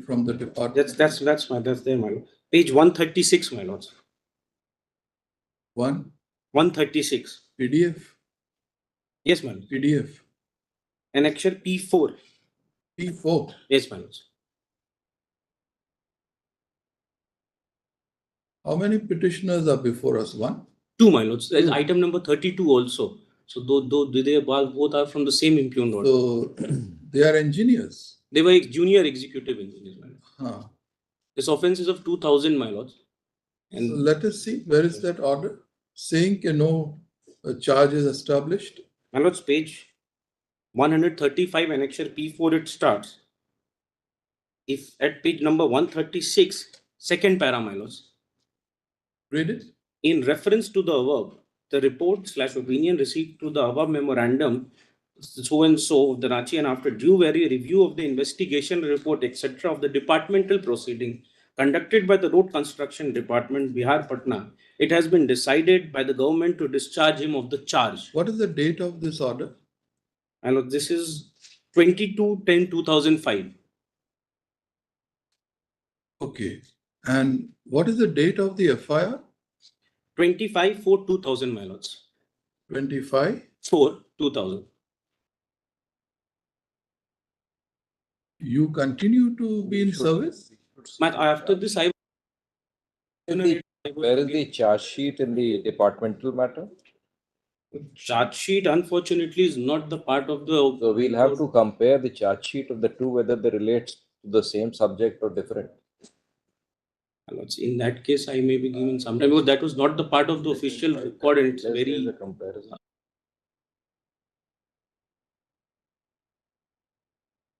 from the department. That's there, my lord. Page 136, my lords. 136. PDF. Yes, my lord. PDF. Annexure P4. P4. Yes, my lords. How many petitioners are before us? One? Two, my lords. There's Two. item number 32 also. So though they both are from the same impugned order. So they are engineers. They were junior executive engineers, my lord. Huh. This offense is of 2000, my lords. And So let us see, where is that order saying no charge is established? my lords, page 135, annexure P4, it starts. If at page number 136, second para, my lords. Read it. In reference to the above, the report/opinion received to the above memorandum, so and so of the Ranchi, and after due review of the investigation report, etc., of the departmental proceeding conducted by the Road Construction Department, Bihar, Patna, it has been decided by the government to discharge him of the charge. What is the date of this order? And this is 22/10/2005. Okay. And what is the date of the FIR? 25/4/2000, my lords. 25. 4/2000. You continue to be in service? After this, Where is the charge sheet in the departmental matter? charge sheet, unfortunately, is not the part of the. So we'll have to compare the charge sheet of the two, whether they relate to the same subject or different. In that case, I may be given some time, because that was not the part of the official record, and it's There's very. a comparison.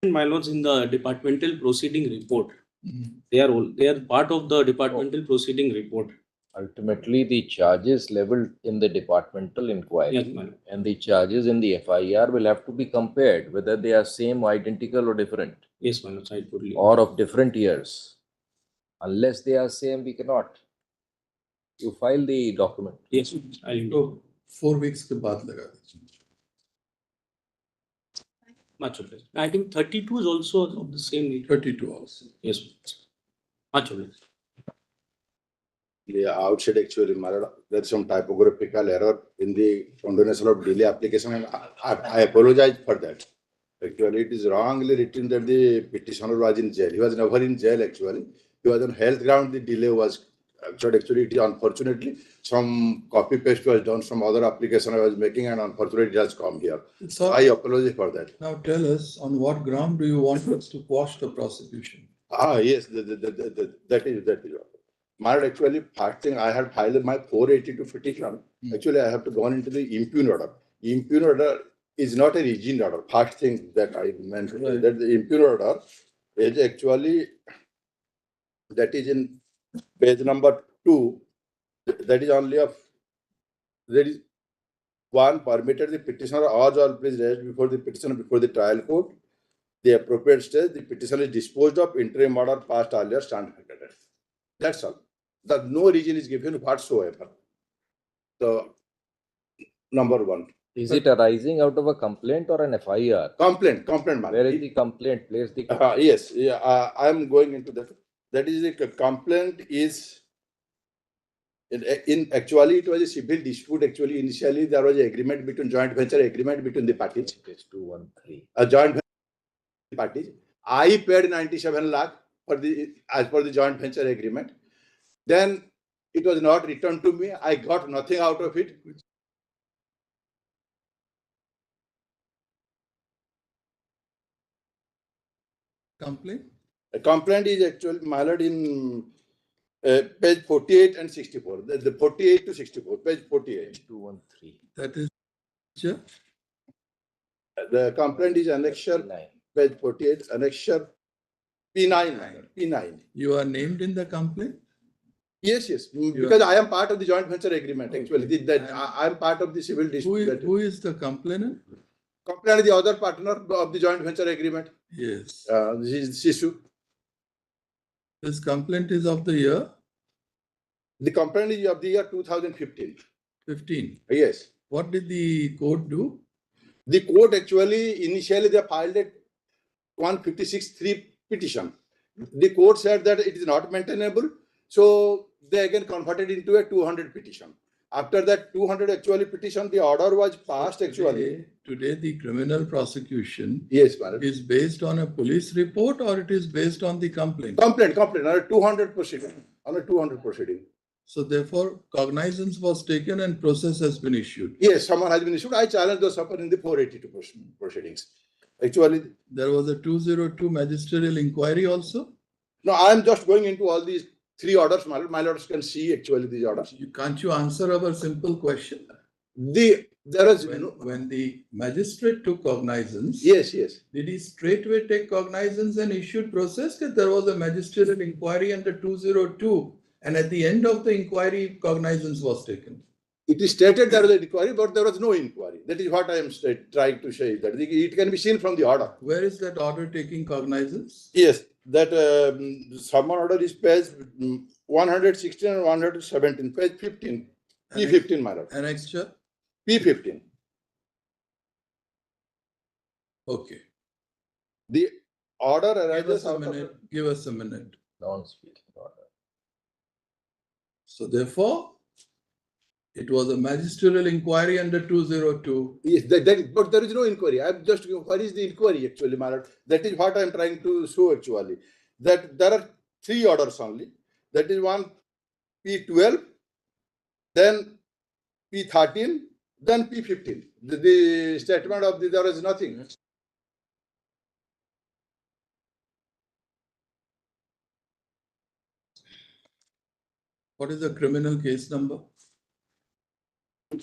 My lords, in the departmental proceeding report, Mhm. they are part of the departmental proceeding report. Ultimately, the charges leveled in the departmental inquiry Yes, my lord. and the charges in the FIR will have to be compared, whether they are same, identical, or different, Yes, my lords, I totally. or of different years. Unless they are same, we cannot. You file the document. Yes, I'll do. So 4 weeks के बाद लगा दीजिए. Much obliged. I think 32 is also of the same nature. 32 also. Yes, much obliged. The outside actually, there is some typographical error in the condonation of delay application, and I apologize for that. Actually, it is wrongly written that the petitioner was in jail. He was never in jail actually. He was on health ground. The delay was actually it is unfortunately some copy paste was done from other application I was making, and unfortunately it has come here. So I apologize for that. now tell us, on what ground do you want us to quash the prosecution? Yes, that is. Actually, first thing I had filed my 482 petition. Actually, I have to go into the impugn order. Impugn order is not a rigid order. First thing that I mentioned, Right. that the impugn order is actually, that is in page number 2. That is only of, there is one, permitted the petitioner urge all pleas raised before the petitioner before the trial court. The appropriate stage, the petition is disposed of, interim order passed earlier, stand vacated. That's all. That no reason is given whatsoever. So, number one. Is it arising out of a complaint or an FIR? Complaint, man. Where is the complaint? Place the Yes, yeah, I am going into that. That is the complaint is in actually it was a civil dispute. Actually, initially there was an agreement between joint venture agreement between the parties. Page 213. A joint venture parties. I paid 97 lakh for the as per the joint venture agreement. Then it was not returned to me. I got nothing out of it. Complaint? A complaint is actually filed in page 48 and 64. The 48 to 64, page 48. 213. That is, sure. The complaint is annexure, page 48, annexure P9. P9. You are named in the complaint? Yes, because I am part of the joint venture agreement. Actually, I am part of the civil dispute. Who is the complainant? Complainant is the other partner of the joint venture agreement. Yes. This is Sishu. This complaint is of the year The complaint is of the year 2015. 15. Yes. What did the court do? The court actually initially they filed a 156(3) petition. the court said that it is not maintainable. So they again converted into a 200 petition. After that 200 actually petition, the order was passed actually. Today the criminal prosecution Yes, madam. is based on a police report or it is based on the complaint? Complaint on a 200 proceeding. On a 200 proceeding. So therefore, cognizance was taken and process has been issued. Yes, someone has been issued. I challenged those upper in the 482 proceedings. Actually, There was a 202 magisterial inquiry also. no, I am just going into all these three orders. My lords can see actually these orders. Can't you answer our simple question? There is When the magistrate took cognizance, yes. did he straightway take cognizance and issued process? That there was a magisterial inquiry under 202, and at the end of the inquiry, cognizance was taken. It is stated there was an inquiry, but there was no inquiry. That is what I am trying to say. That it can be seen from the order. Where is that order taking cognizance? Yes, that summon order is page 116 and 117, page 15, P15, my lord. Annexure? P15. Okay. The order Give arises us a out of minute. Give us a minute. Non-speaking order. So therefore, it was a magisterial inquiry under 202. yes, but there is no inquiry. I am just, what is the inquiry actually, my lord? That is what I am trying to show actually. That there are three orders only. That is one P12, then P13, then P15. The statement of there is nothing. What is the criminal case number?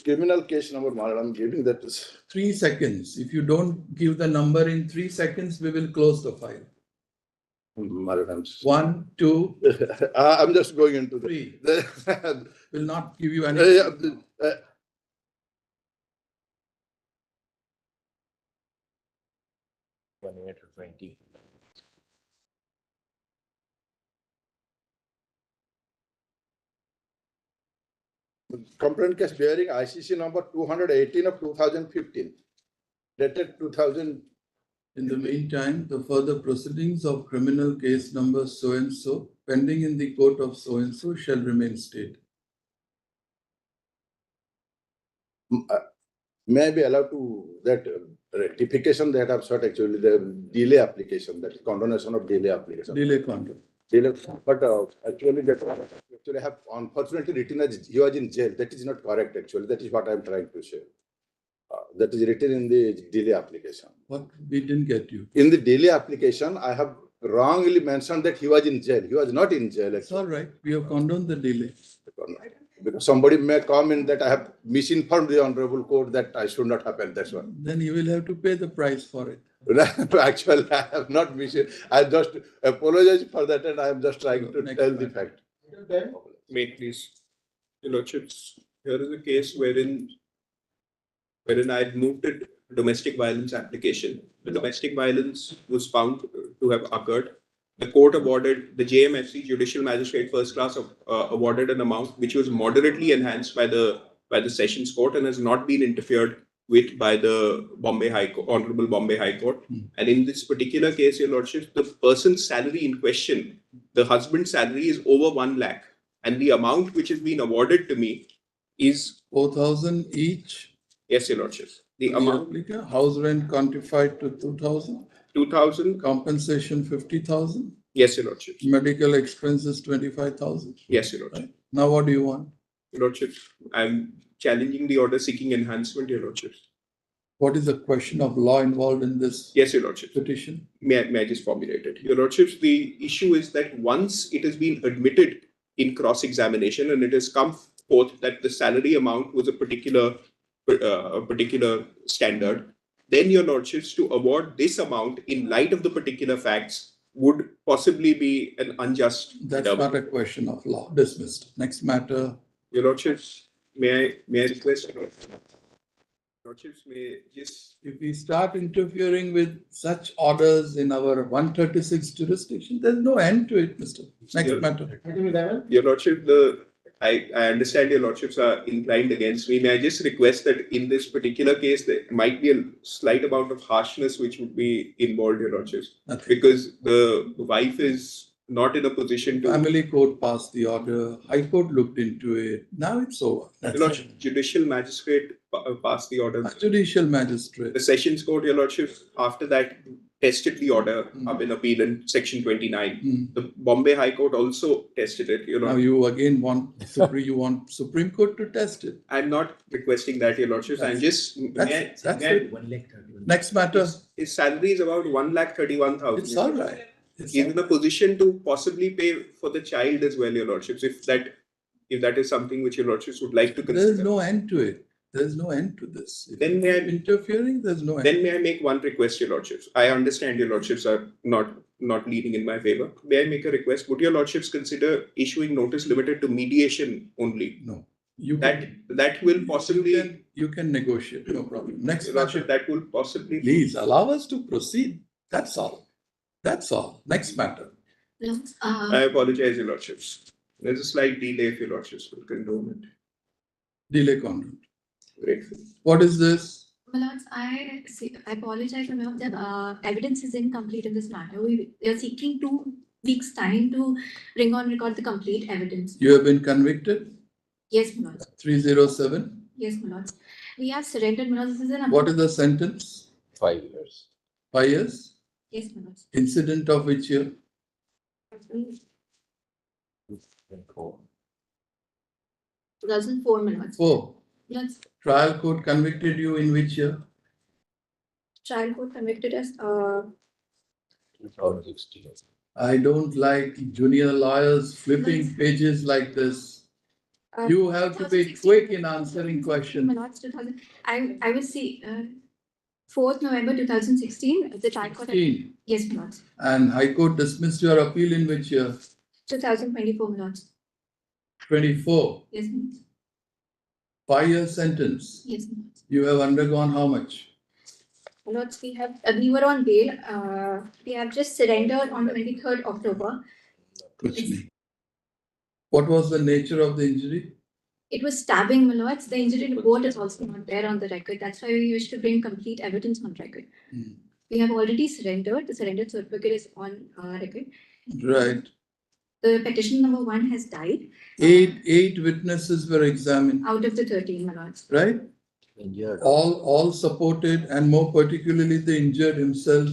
Criminal case number, my lord, I am giving that is 3 seconds. If you don't give the number in 3 seconds, we will close the file. my lord, 1, 2, I'm just going into 3. the Will not give you any. 1 minute or 20. complaint case bearing ICC number 218 of 2015, dated 2000. In the meantime, the further proceedings of criminal case number so and so pending in the court of so and so shall remain stayed. May I be allowed to that rectification that I've sought actually the delay application, that is condonation of delay application. Delay conduct. Delay, but actually that actually have unfortunately written as he was in jail. That is not correct actually. That is what I'm trying to say. That is written in the delay application. What? We didn't get you. In the delay application, I have wrongly mentioned that he was in jail. He was not in jail. It's all right. We have condoned the delay. Because somebody may come in that I have misinformed the honorable court that I should not happen. That's why. Then you will have to pay the price for it. Actually, I have not I just apologize for that, and I am just trying to Next tell the matter. fact. Mate, please. Your Lordships, here is a case wherein I had moved a domestic violence application. The domestic violence was found to have occurred. The court awarded, the JMFC, Judicial Magistrate First Class, awarded an amount which was moderately enhanced by the Sessions Court and has not been interfered with by the Bombay High Court, Honorable Bombay High Court. And in this particular case, Your Lordship, the person's salary in question, the husband's salary is over 1 lakh. And the amount which has been awarded to me is 4,000 each. Yes, Your Lordship. The amount applicant, house rent quantified to 2,000, 2,000. compensation 50,000, Yes, Your Lordship. medical expenses 25,000. Yes, Your Lordship. Now what do you want? Your Lordship, I'm challenging the order seeking enhancement, Your Lordship. What is the question of law involved in this Yes, Your Lordship. petition? May I just formulate it? Your Lordships, the issue is that once it has been admitted in cross-examination and it has come forth that the salary amount was a particular standard, then Your Lordships, to award this amount in light of the particular facts would possibly be an unjust. That's not a question of law. Dismissed. Next matter. Your Lordships, may I request? Your Lordships, may just. If we start interfering with such orders in our 136 jurisdiction, there's no end to it, Mr. Next Yeah. matter. Your Lordship, the I understand your lordships are inclined against me. May I just request that in this particular case, there might be a slight amount of harshness which would be involved, your lordships, Nothing. because the wife is not in a position to. Family court passed the order, High Court looked into it, now it's over. That's Your lordship, judicial magistrate passed the order. it. Judicial magistrate. The Sessions Court, your lordship, after that tested the order up in appeal in section 29. Mm. The Bombay High Court also tested it, you know. Now you again want Supreme Court to test it. I'm not requesting that, your lordships. I'm just. That's may I- it. Next matter. His salary is about 1,31,000. It's all right. It's He's in a position to possibly pay for the child as well, your lordships, if that is something which your lordships would like to There is consider. no end to it. There is no end to this. If Then may I- interfering, there's no end. Then may I make one request, your lordships? I understand your lordships are not leading in my favor. May I make a request? Would your lordships consider issuing notice limited to mediation only? No. You That will possibly, you can negotiate, no problem. Next your lordship, matter. that will possibly. Please allow us to proceed. That's all. That's all. Next matter. I apologize, your lordships. There's a slight delay if your lordships will condone it. Delay conduct. Grateful. What is this? My lords, I apologize, my lord, that evidence is incomplete in this matter. We are seeking 2 weeks' time to bring on record the complete evidence. You have been convicted? Yes, my lords. 307. Yes, my lords. We have surrendered, my lords. This is an What is the sentence? 5 years. 5 years? Yes, my lords. Incident of which year? 2004, my lords. 4. My lords, Trial court convicted you in which year? trial court convicted us, 2016. I don't like junior lawyers flipping pages like this. You have to be quick in answering my questions. lords, 2000. I will see, 4th November 2016, the trial court. 16. Yes, my lords. And High Court dismissed your appeal in which year? 2024, my lords. 24. Yes, my lords. 5-year sentence. Yes, my lords. You have undergone how much? My lords, we were on bail. We have just surrendered on 23rd October. What was the nature of the injury? It was stabbing, my lords. The injury report is also not there on the record. That's why we wish to bring complete evidence on record. Hmm. We have already surrendered. The surrender certificate is on record. Right. The petition number 1 has died. 8 witnesses were examined, Out of the 13, my lords. right? Injured. All supported, and more particularly the injured himself.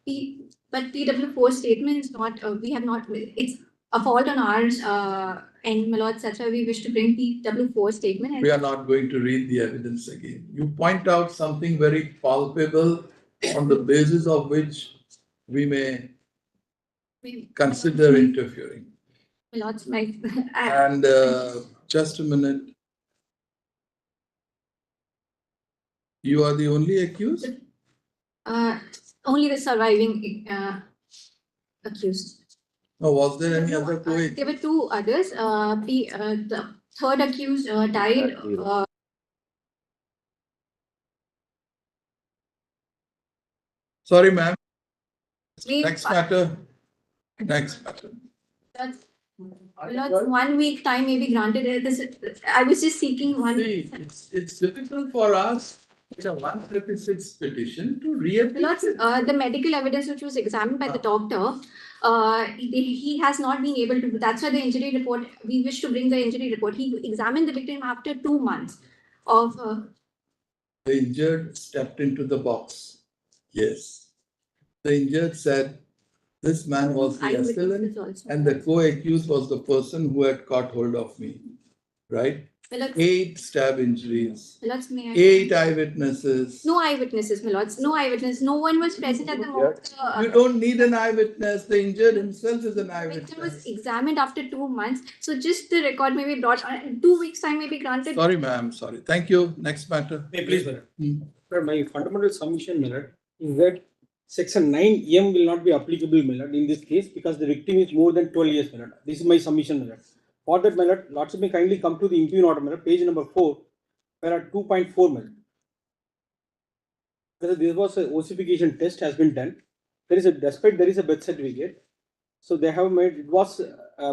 But PW4 statement is not, we have not, it's a fault on ours, and my lords, that's why we wish to bring PW4 statement. We are not going to read the evidence again. You point out something very palpable on the basis of which we may consider interfering. My lords, my, And just a minute. You are the only accused? only the surviving accused. No, was there any other co-accused? There were 2 others. The 3rd accused died. Sorry, ma'am. We- Next matter. Next matter. That's- Lords, 1 week time may be granted. I was just seeking one. See, it's difficult for us, it's a 136 petition to read. Lords, the medical evidence which was examined by the doctor, he has not been able to. That's why the injury report. We wish to bring the injury report. He examined the victim after 2 months of. The injured stepped into the box. Yes. The injured said, this man was the assailant Also. and the co-accused was the person who had caught hold of me. Right? Lords, 8 stab injuries, Lords, may I? 8 eyewitnesses. No eyewitnesses, my lords. No eyewitness. No one was present at the moment. You don't need an eyewitness. The injured himself is an The victim was eyewitness. examined after 2 months. So just the record may be brought. 2 weeks time may be granted. Sorry, ma'am. Sorry. Thank you. Next matter. May please, Madam. Hmm. Sir, my fundamental submission, Madam, is that Section 9M will not be applicable, Madam, in this case because the victim is more than 12 years, Madam. This is my submission, Madam. For that, Madam, Lordship may kindly come to the impugn order, Madam, page number 4, para 2.4, Madam. This was a ossification test has been done. Despite there is a birth certificate, so they have made, it was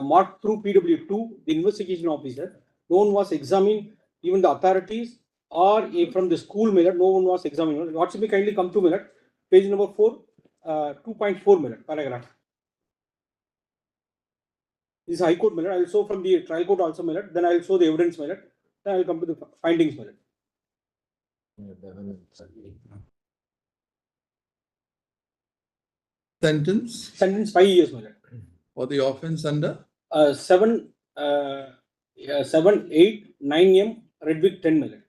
marked through PW2, the investigation officer. No one was examined, even the authorities or from the school, my lord, no one was examined. What should be kindly come to, my lord, page number 4, 2.4, my lord, paragraph. This is High Court, my lord. I will show from the trial court also, my lord. Then I will show the evidence, my lord. Then I will come to the findings, my lord. Sentence Sentence 5 years, my lord. for the offense under 7, 8, 9M, Redwick 10, my lord.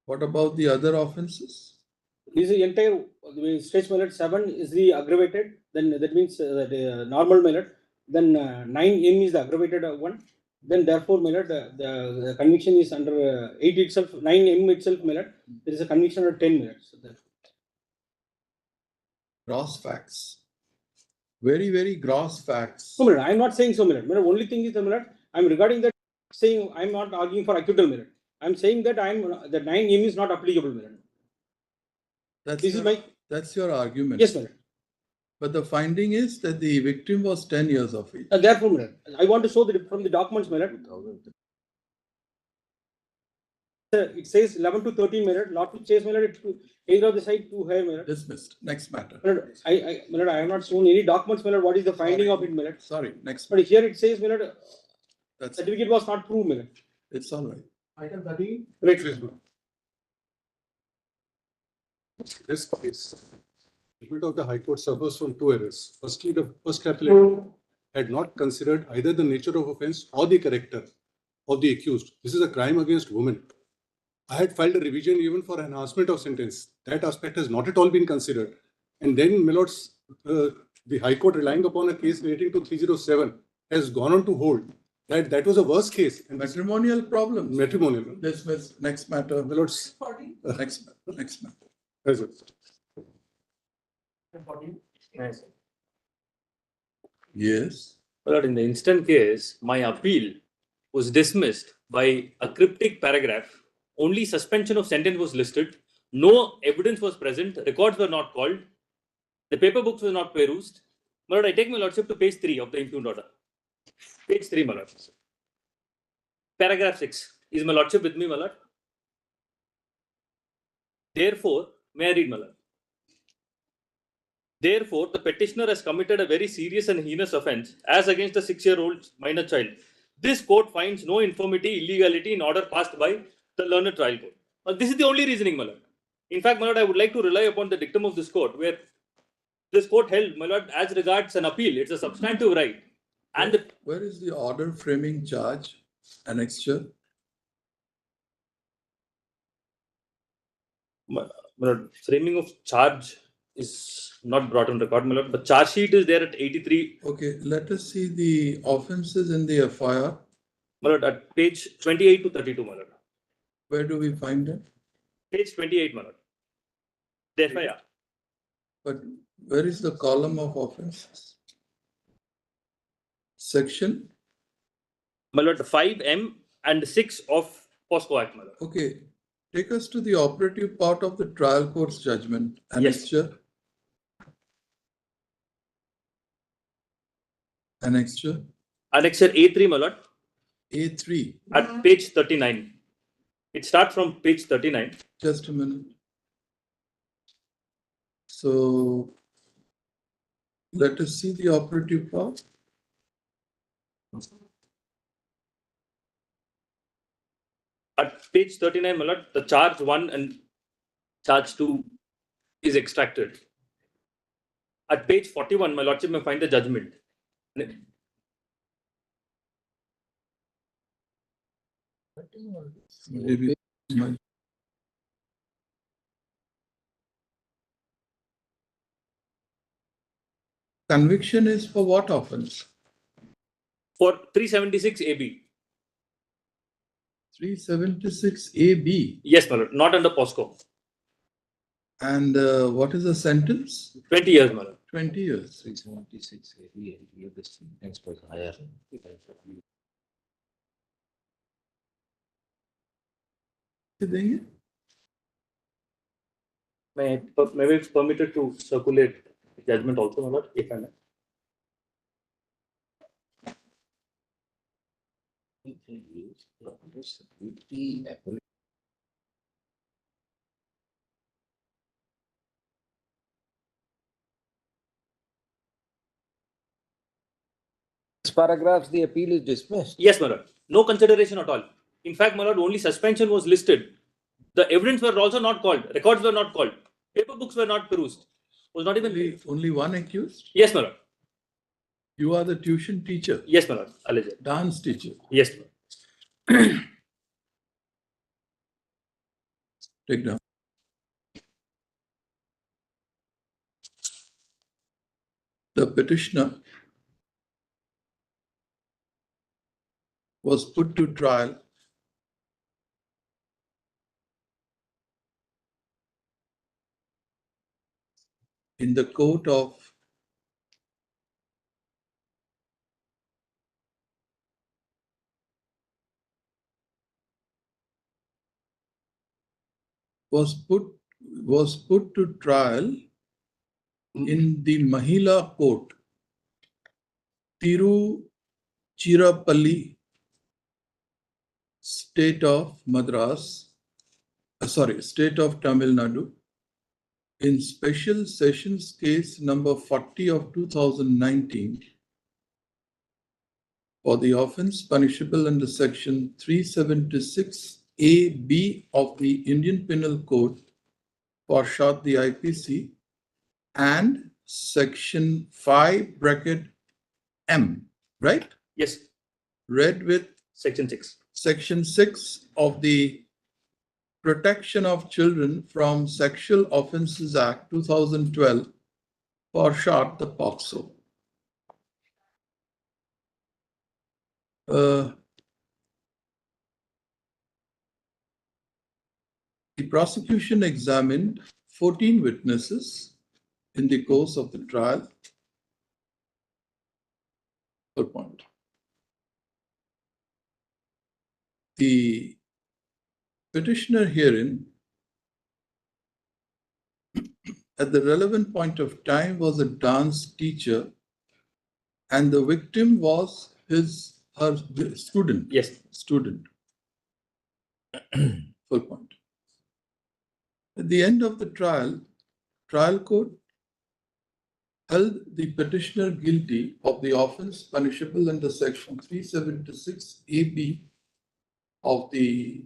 what about the other offenses? This is entire stretch, my lord. 7 is the aggravated, then that means the normal, my lord. Then 9M is the aggravated one. Then therefore, my lord, the conviction is under 8 itself, 9M itself, my lord. There is a conviction under 10, my lord. So Gross facts. Very, very gross facts. no, my lord, I am not saying so, my lord. My lord, only thing is, my lord, I am regarding that saying I am not arguing for acquittal, my lord. I am saying that the 9M is not applicable, my lord. This is That's your argument. Yes, my lord. But the finding is that the victim was 10 years of age. Therefore, my lord, I want to show that from the documents, my lord. It says 11 to 13, my lord. Lot which says, my lord, either of the side to higher, my lord. Dismissed. Next matter. My lord, my lord, I have not shown any documents, my lord. What is the finding of it, my lord? Sorry, next. But here it says, my lord, That's certificate was not proved, my lord. it's all right. Item 13. Right. This case, judgment of the High Court suffers from two errors. Firstly, the first appellate had not considered either the nature of offence or the character of the accused. This is a crime against women. I had filed a revision even for enhancement of sentence. That aspect has not at all been considered. And then, my lords, the High Court, relying upon a case relating to 307, has gone on to hold that that was a worse case. And Matrimonial problems. matrimonial. Dismissed. Next matter. My lords, Next matter. as it. Yes. But in the instant case, my appeal was dismissed by a cryptic paragraph. Only suspension of sentence was listed. No evidence was present. Records were not called. The paper books were not perused. My lord, I take my lordship to page 3 of the impugned order. Page 3, my lord. Paragraph 6. Is my lordship with me, my lord? Therefore, may I read, my lord? Therefore, the petitioner has committed a very serious and heinous offence as against a 6-year-old minor child. This court finds no infirmity, illegality in order passed by the learned trial court. This is the only reasoning, my lord. In fact, my lord, I would like to rely upon the dictum of this court, where this court held, my lord, as regards an appeal, it's a substantive right. And where is the order framing charge annexure? my lord, framing of charge is not brought on record, my lord. The charge sheet is there at 83. Okay, let us see the offenses in the FIR. My lord, at page 28 to 32, my lord. Where do we find them? Page 28, my lord. The FIR. But where is the column of offenses? Section? My lord, 5M and 6 of POSCO Act, my lord. Okay, take us to the operative part of the trial court's judgment. Yes. Annexure. Annexure. Annexure A3, my lord, A3. at page 39. It starts from page 39. Just a minute. So let us see the operative part. At page 39, my lord, the charge 1 and charge 2 is extracted. At page 41, my lordship may find the judgment. Maybe. Conviction is for what offense? For 376 AB. 376 AB. Yes, my lord, not under POSCO. And what is the sentence? 20 years, my lord. 20 years. 376 this next was higher. May be permitted to circulate judgment also, my lord, if I may. Paragraphs, the appeal is dismissed. Yes, my lord. No consideration at all. In fact, my lord, only suspension was listed. The evidence were also not called. Records were not called. Paper books were not perused. Was not even. Only one accused? Yes, my lord. You are the tuition teacher, Yes, my lord. Alleged. dance teacher. Yes, my lord. Take down. The petitioner was put to trial in the court of was put to trial in the Mahila court, Tiruchirappalli, state of Madras, state of Tamil Nadu, in special sessions case number 40 of 2019 for the offence punishable under section 376A(b) of the Indian Penal Code, for short the IPC, and section 5(m), right? Yes. Read with Section 6. section 6 of the Protection of Children from Sexual Offences Act 2012, for short the POCSO. The prosecution examined 14 witnesses in the course of the trial. Good point. The petitioner herein, at the relevant point of time, was a dance teacher, and the victim was her student. Yes. Student. Full point. At the end of the trial court held the petitioner guilty of the offence punishable under section 376A(b) of the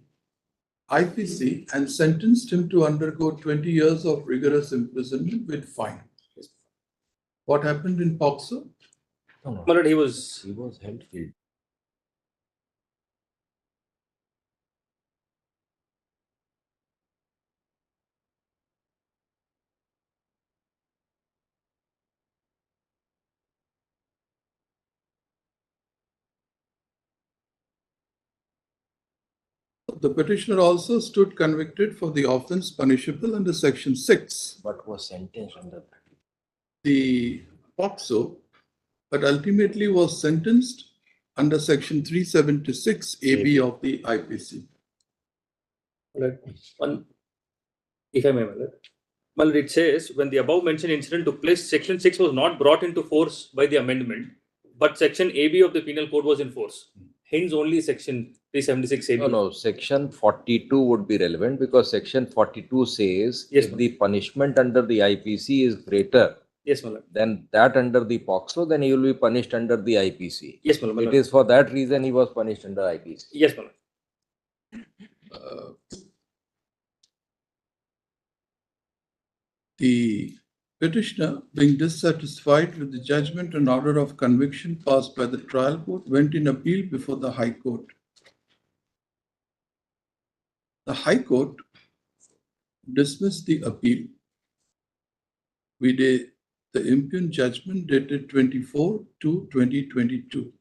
IPC and sentenced him to undergo 20 years of rigorous imprisonment with fine. What happened in POCSO? No, no. My lord, he was. He was held guilty. The petitioner also stood convicted for the offence punishable under section 6, But was sentenced under that. the POCSO, but ultimately was sentenced under section 376A(b) of the IPC. One, if I may, my lord. My lord, it says when the above mentioned incident took place, section 6 was not brought into force by the amendment, but section AB of the penal code was in force. Hence, only section 376 AB. No, section 42 would be relevant because section 42 says Yes, if ma'am. the punishment under the IPC is greater Yes, my lord. than that under the POCSO, then he will be punished under the IPC. Yes, my lord. It is for that reason he was punished under IPC. Yes, my lord. The petitioner, being dissatisfied with the judgment and order of conviction passed by the trial court, went in appeal before the High Court. The High Court dismissed the appeal. The impugned judgment dated 24/2/2022.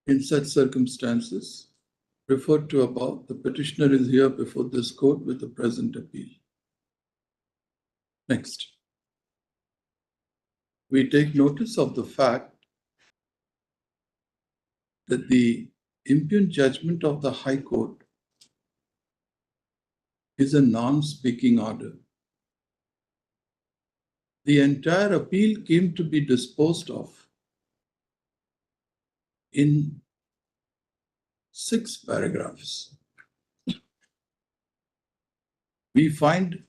In such circumstances, referred to above, the petitioner is here before this court with the present appeal. Next. We take notice of the fact that the impugned judgment of the High Court is a non-speaking order. The entire appeal came to be disposed of in 6 paragraphs. We find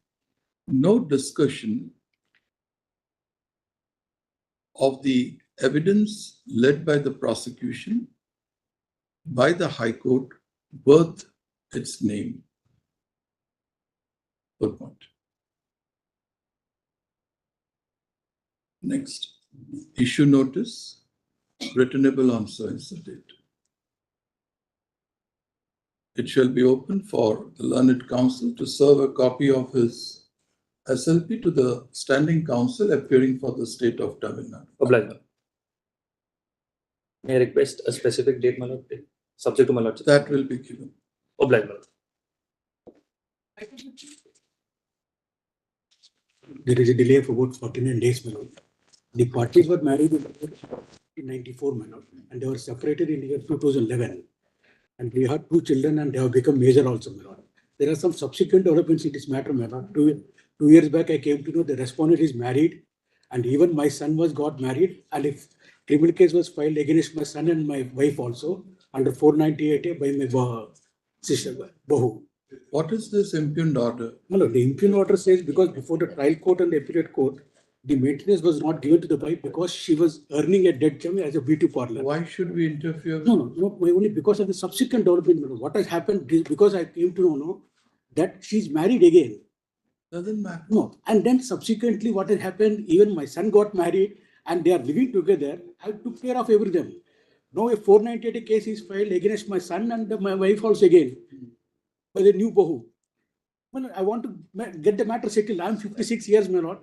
no discussion of the evidence led by the prosecution by the High Court worth its name. Footnote. Next, issue notice, returnable on so-and-so date. It shall be open for the learned counsel to serve a copy of his SLP to the standing counsel appearing for the state of Tamil Nadu. Obliged. May I request a specific date, my lord, subject to my lordship? That will be given. Obliged, my lord. There is a delay of about 49 days, my lord. The parties were married in 1994, my lord, and they were separated in the year 2011. And we had 2 children and they have become major also, my lord. There are some subsequent developments in this matter, my lord. 2 years back, I came to know the respondent is married, and even my son got married. And if criminal case was filed against my son and my wife also under 498A by my sister, Bahu. What is this impugned order? No, the impugned order says because before the trial court and the appellate court, the maintenance was not given to the wife because she was earning a dead chum as a beauty parlor. Why should we interfere? No, only because of the subsequent development. What has happened is because I came to know that she's married again. Doesn't matter. No, and then subsequently what has happened, even my son got married and they are living together. I took care of everything. Now a 498 case is filed against my son and my wife also again by the new Bahu. Well, I want to get the matter settled. I'm 56 years, my lord.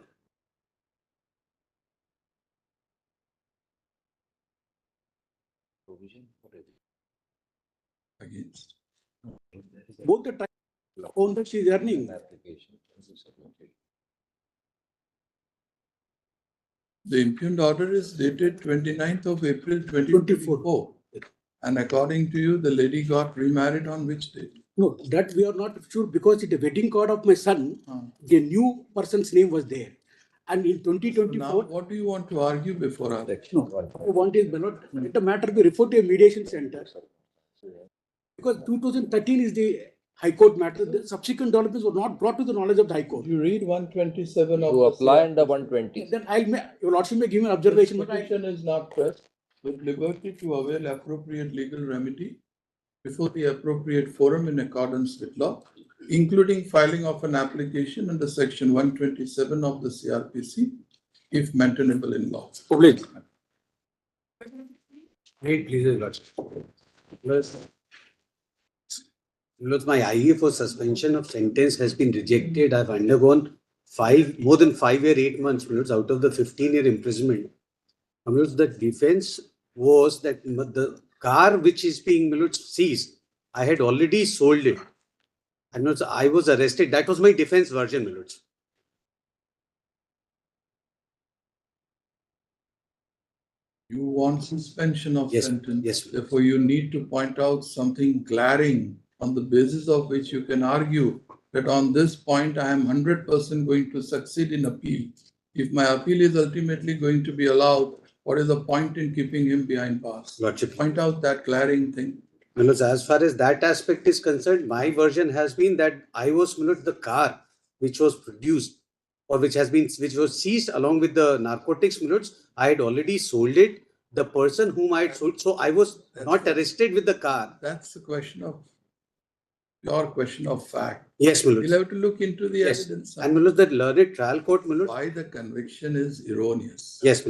Against. Both the trial own that she is earning. The impugned order is dated 29th of April 2024. And according to you, the lady got remarried on which date? No, that we are not sure because in the wedding card of my son, the new person's name was there. And in 2024. So now what do you want to argue before us? No, I want is, my lord, let the matter be referred to a mediation center. Because 2013 is the High Court matter. The subsequent developments were not brought to the knowledge of the High Court. You read 127 of To apply under 120. Then your lordship may give me an observation. The petition is not pressed with liberty to avail appropriate legal remedy before the appropriate forum in accordance with law, including filing of an application under section 127 of the CRPC, if maintainable in law. Obliged. Wait, please, your lordship. Because my IE for suspension of sentence has been rejected. I've undergone more than 5 years, 8 months out of the 15-year imprisonment. The defense was that the car which is being seized, I had already sold it. And I was arrested. That was my defense version. You want suspension of sentence. Yes. Therefore, you need to point out something glaring on the basis of which you can argue that on this point, I am 100% going to succeed in appeal. If my appeal is ultimately going to be allowed, what is the point in keeping him behind bars? Lordship. Point out that glaring thing. As far as that aspect is concerned, my version has been that I was the car which was produced or which was seized along with the narcotics. I had already sold it. The person whom I had sold, so I was not arrested with the car. That's the question of your question of fact. Yes, You'll have to look into the evidence. And that learned trial court, why the conviction is erroneous. Yes,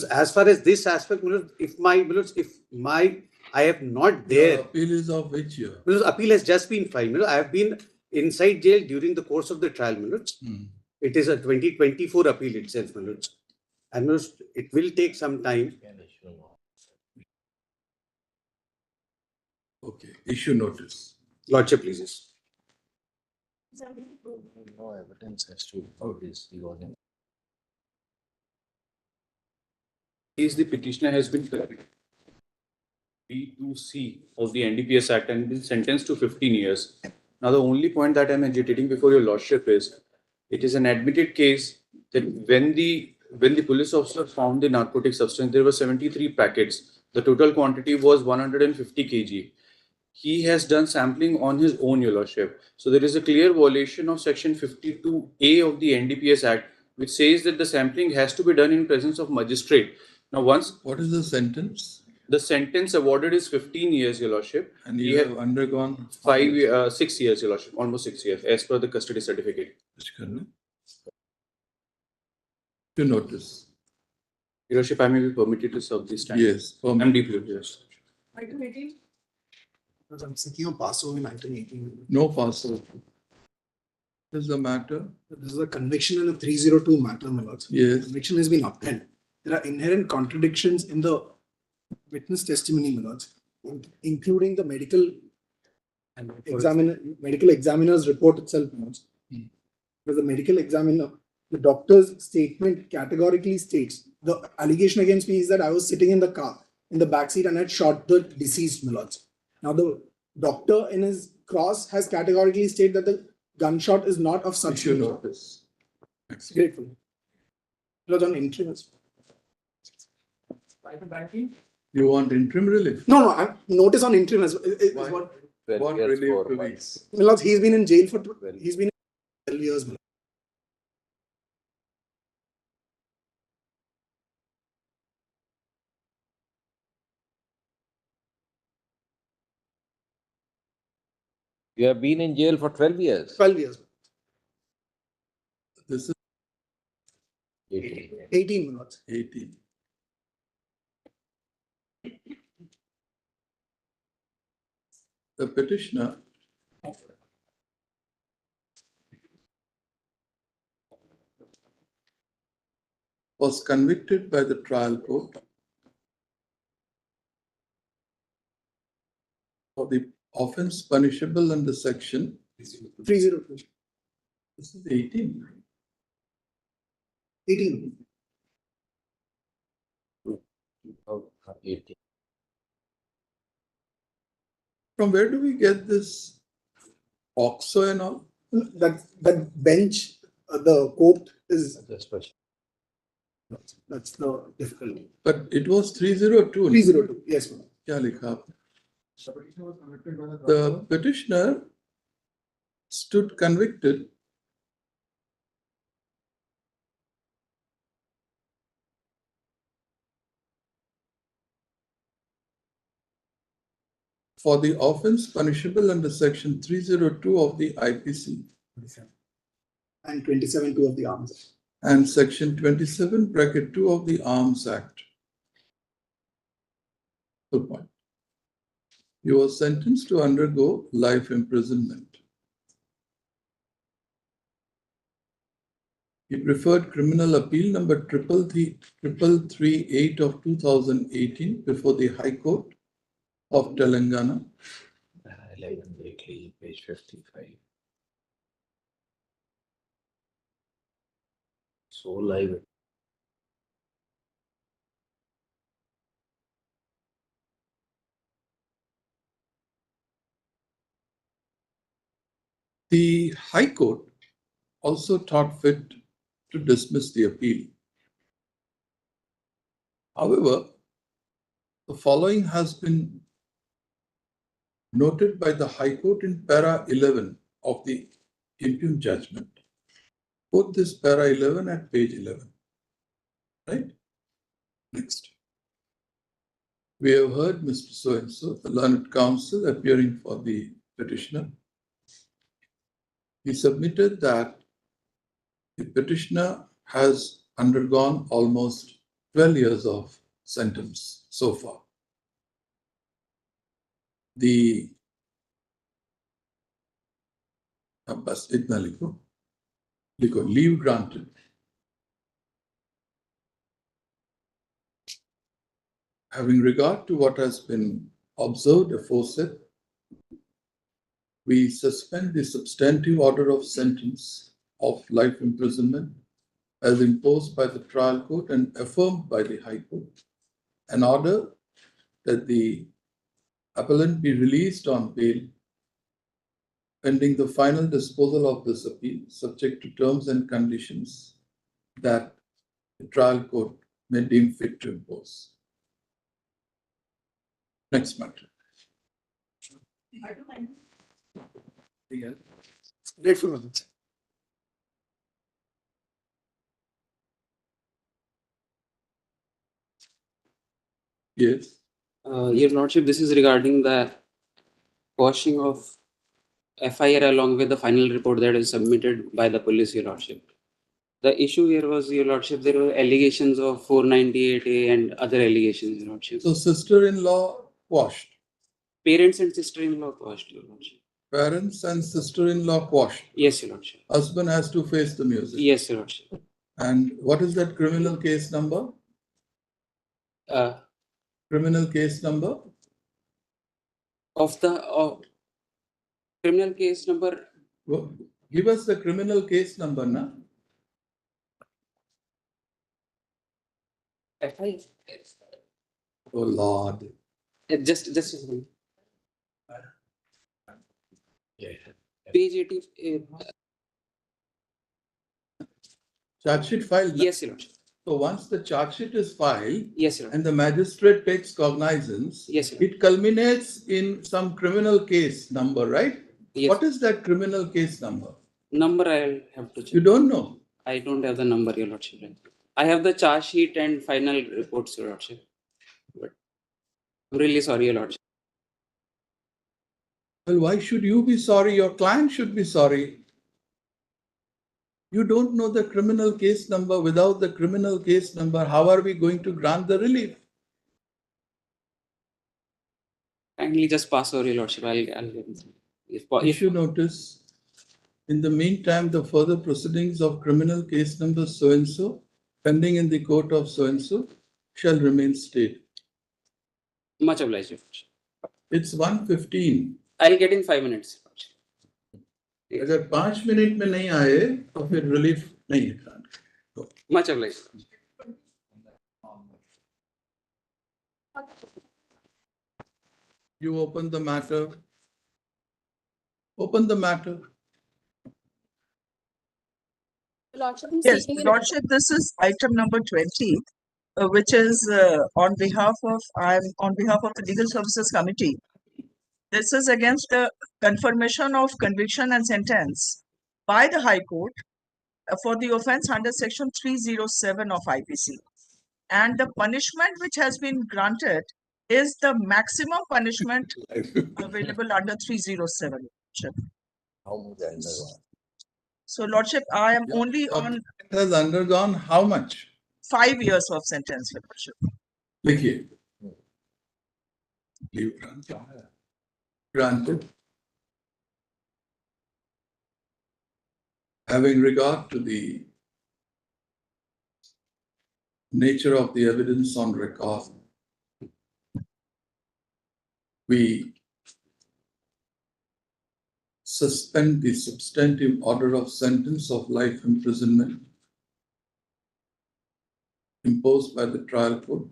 as far as this aspect, if I have not there. The appeal is of which year? Appeal has just been filed. I have been inside jail during the course of the trial. It is a 2024 appeal itself. And it will take some time. Okay, issue notice. Lordship, please. No evidence as to how this was. Is the petitioner has been B2C of the NDPS Act and been sentenced to 15 years. Now, the only point that I'm agitating before your lordship is, it is an admitted case that when the police officer found the narcotic substance, there were 73 packets. The total quantity was 150 kg. he has done sampling on his own, Your Lordship. So there is a clear violation of Section 52A of the NDPS Act, which says that the sampling has to be done in presence of magistrate. Now, once What is the sentence? the sentence awarded is 15 years, Your Lordship, And he you had have undergone 6 years, Your Lordship, almost 6 years, as per the custody certificate. to notice. Your Lordship, I may be permitted to serve this time. Yes. I'm deeply yes. Item 18. Because I'm thinking of pass-over in item 18. No passover. This is the matter. This is a conviction in a 302 matter, my lords. Yes. Conviction has been upheld. There are inherent contradictions in the witness testimony, my lords, including the medical examiner's report itself, my lords. Because the medical examiner, the doctor's statement categorically states the allegation against me is that I was sitting in the car in the backseat and had shot the deceased, my lords. Now the doctor in his cross has categorically stated that the gunshot is not of such Issue notice. Grateful. It was on interim. You want interim relief? No, notice on interim is Why? what. 12 What years, relief 4 to months. My lords, he's been in jail for 12 years. My lords. You have been in jail for 12 years. 12 years. This is 18, my lords. 18. The petitioner was convicted by the trial court for the offense punishable under section 302. This is 18. 18. 18. From where do we get this OXO and all? That bench, the court is. That's the difficulty. But it was 302. 302. Yes, ma'am. क्या लिखा? The petitioner stood convicted for the offense punishable under section 302 of the IPC And 27.2 of the Arms Act. and section 27(2) of the Arms Act. Full point. He was sentenced to undergo life imprisonment. He preferred criminal appeal number 3338 of 2018 before the High Court of Telangana. 11 weekly, page 55. So live. The High Court also thought fit to dismiss the appeal. However, the following has been noted by the High Court in para 11 of the impugned judgment. Put this para 11 at page 11. Right? Next. We have heard Mr. So-and-so, the learned counsel, appearing for the petitioner. He submitted that the petitioner has undergone almost 12 years of sentence so far. The leave granted. Having regard to what has been observed aforesaid, we suspend the substantive order of sentence of life imprisonment as imposed by the trial court and affirmed by the High Court, an order that the appellant be released on bail pending the final disposal of this appeal, subject to terms and conditions that the trial court may deem fit to impose. Next matter. Grateful. Yes. Your Lordship, this is regarding the quashing of FIR along with the final report that is submitted by the police, Your Lordship. The issue here was, Your Lordship, there were allegations of 498A and other allegations, Your Lordship. So sister-in-law quashed. Parents and sister-in-law quashed, Your Lordship. Parents and sister-in-law quashed. Yes, Your Lordship. Husband has to face the music. Yes, Your Lordship. And what is that criminal case number? Criminal case number? Of the criminal case number. Give us the criminal case number, na? FIR. Oh Lord. Just a second. Page 80. Charge sheet filed? Yes, Your Lordship. So once the charge sheet is filed, Yes, Your Lordship. and the magistrate takes cognizance, Yes, Your Lordship. it culminates in some criminal case number, right? Yes. What is that criminal case number? Number I'll have to check. You don't know? I don't have the number, Your Lordship. I have the charge sheet and final reports, Your Lordship. But I'm really sorry, Your Lordship. Well, why should you be sorry? Your client should be sorry. You don't know the criminal case number. Without the criminal case number, how are we going to grant the relief? Kindly just pass over, Your Lordship. I'll get it. Issue notice. In the meantime, the further proceedings of criminal case number so-and-so, pending in the court of so-and-so, shall remain stayed. Much obliged, Your Lordship. It's 1:15. I'll get in 5 minutes. अगर 5 minute में नहीं आए तो फिर relief नहीं है. Much obliged. You open the matter. Open the matter. Yes, Lordship, this is item number 20, which is on behalf of the Legal Services Committee. This is against the confirmation of conviction and sentence by the High Court for the offense under section 307 of IPC. And the punishment which has been granted is the maximum punishment available under 307. So, Lordship, I am only on. It has undergone how much? 5 years of sentence, Lordship. Likhiye. Leave granted. Having regard to the nature of the evidence on record, we suspend the substantive order of sentence of life imprisonment imposed by the trial court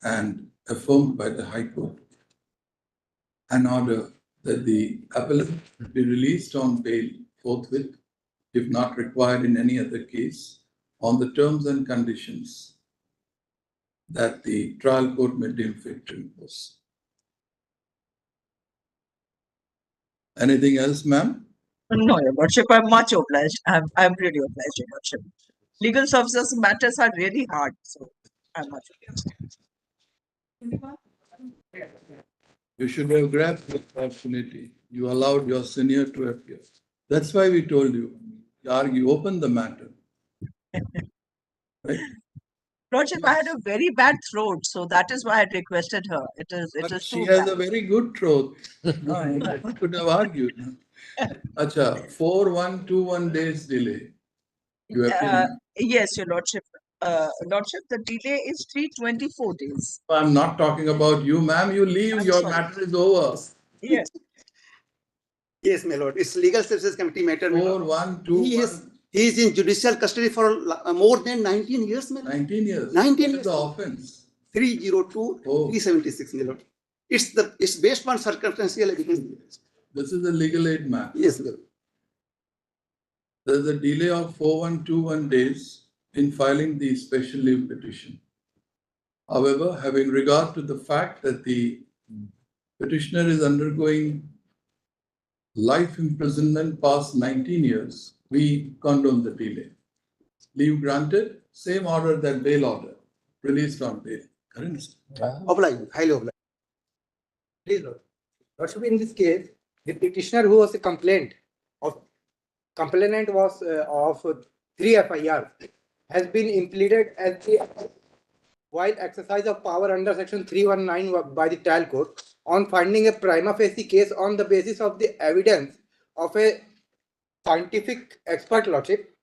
and affirmed by the High Court, and order that the appellant be released on bail forthwith, if not required in any other case, on the terms and conditions that the trial court may deem fit to impose. Anything else, ma'am? No, Your Lordship, I'm much obliged. I'm really obliged, Your Lordship. Legal services matters are really hard, so I'm much obliged. You should have grabbed the opportunity. You allowed your senior to appear. That's why we told you, argue, open the matter. Right? Lordship, I had a very bad throat, so that is why I requested her. It is She too has bad. a very good throat. I could have argued. Acha, 4121 days delay. You have Yes, Your Lordship. Lordship, the delay is 324 days. I'm not talking about you, ma'am. You leave, I'm your sorry. matter is over. Yes. Yes, my lord. It's legal services committee matter. my lord. 4121. He is in judicial custody for more than 19 years, my lord. 19 years. 19 What is years. the offense? 302, 376, my lord. It's based on circumstantial evidence. This is a legal aid matter. Yes, my lord. There's a delay of 4121 days in filing the special leave petition. However, having regard to the fact that the petitioner is undergoing life imprisonment past 19 years, we condone the delay. Leave granted, same order that bail order, released on bail. Correct? Obliged, highly obliged. Please, Lord. Lordship, in this case, the petitioner who was a complainant was of 3 FIR has been impleaded as the while exercise of power under section 319 by the trial court on finding a prima facie case on the basis of the evidence of a scientific expert, Lordship.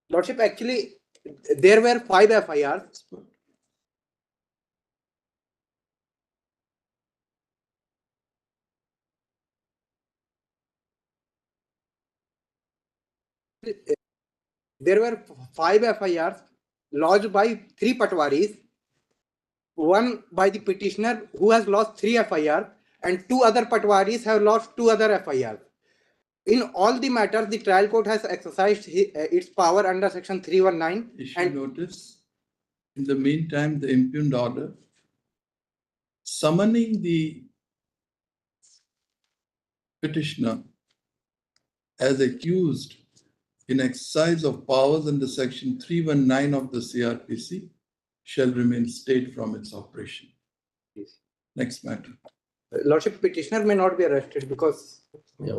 Lordship, actually, there were 5 FIRs. There were 5 FIRs lodged by 3 patwaris, one by the petitioner who has lost 3 FIR, and 2 other patwaris have lost 2 other FIR. In all the matters, the trial court has exercised its power under section 319. Issue notice. In the meantime, the impugned order summoning the petitioner as accused in exercise of powers under section 319 of the CRPC shall remain stayed from its operation. Yes. Next matter. Lordship, petitioner may not be arrested because you,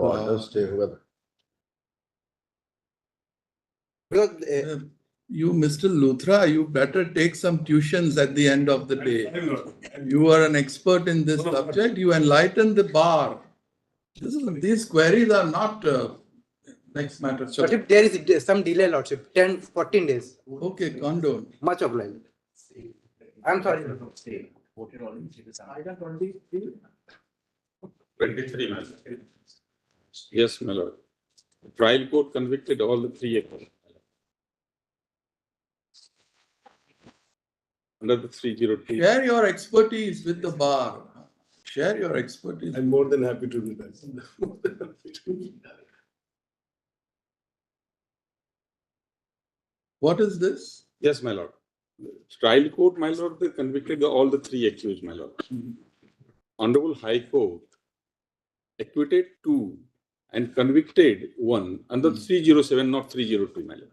Mr. Luthra, you better take some tuitions at the end of the day. You are an expert in this subject. You enlighten the bar. These queries are not next matter. Lordship, there is some delay, Lordship, 10-14 days. Okay, condone. Much obliged. I'm sorry. 23. Yes, my lord. Trial court convicted all the 3 accused. Under the 302. Share your expertise with the bar. Share your expertise. I'm more than happy to do that. What is this? Yes, my lord. Trial court, my lord, they convicted all the 3 accused, my lord. Honorable High Court acquitted 2 and convicted 1 under 307, not 302, my lord.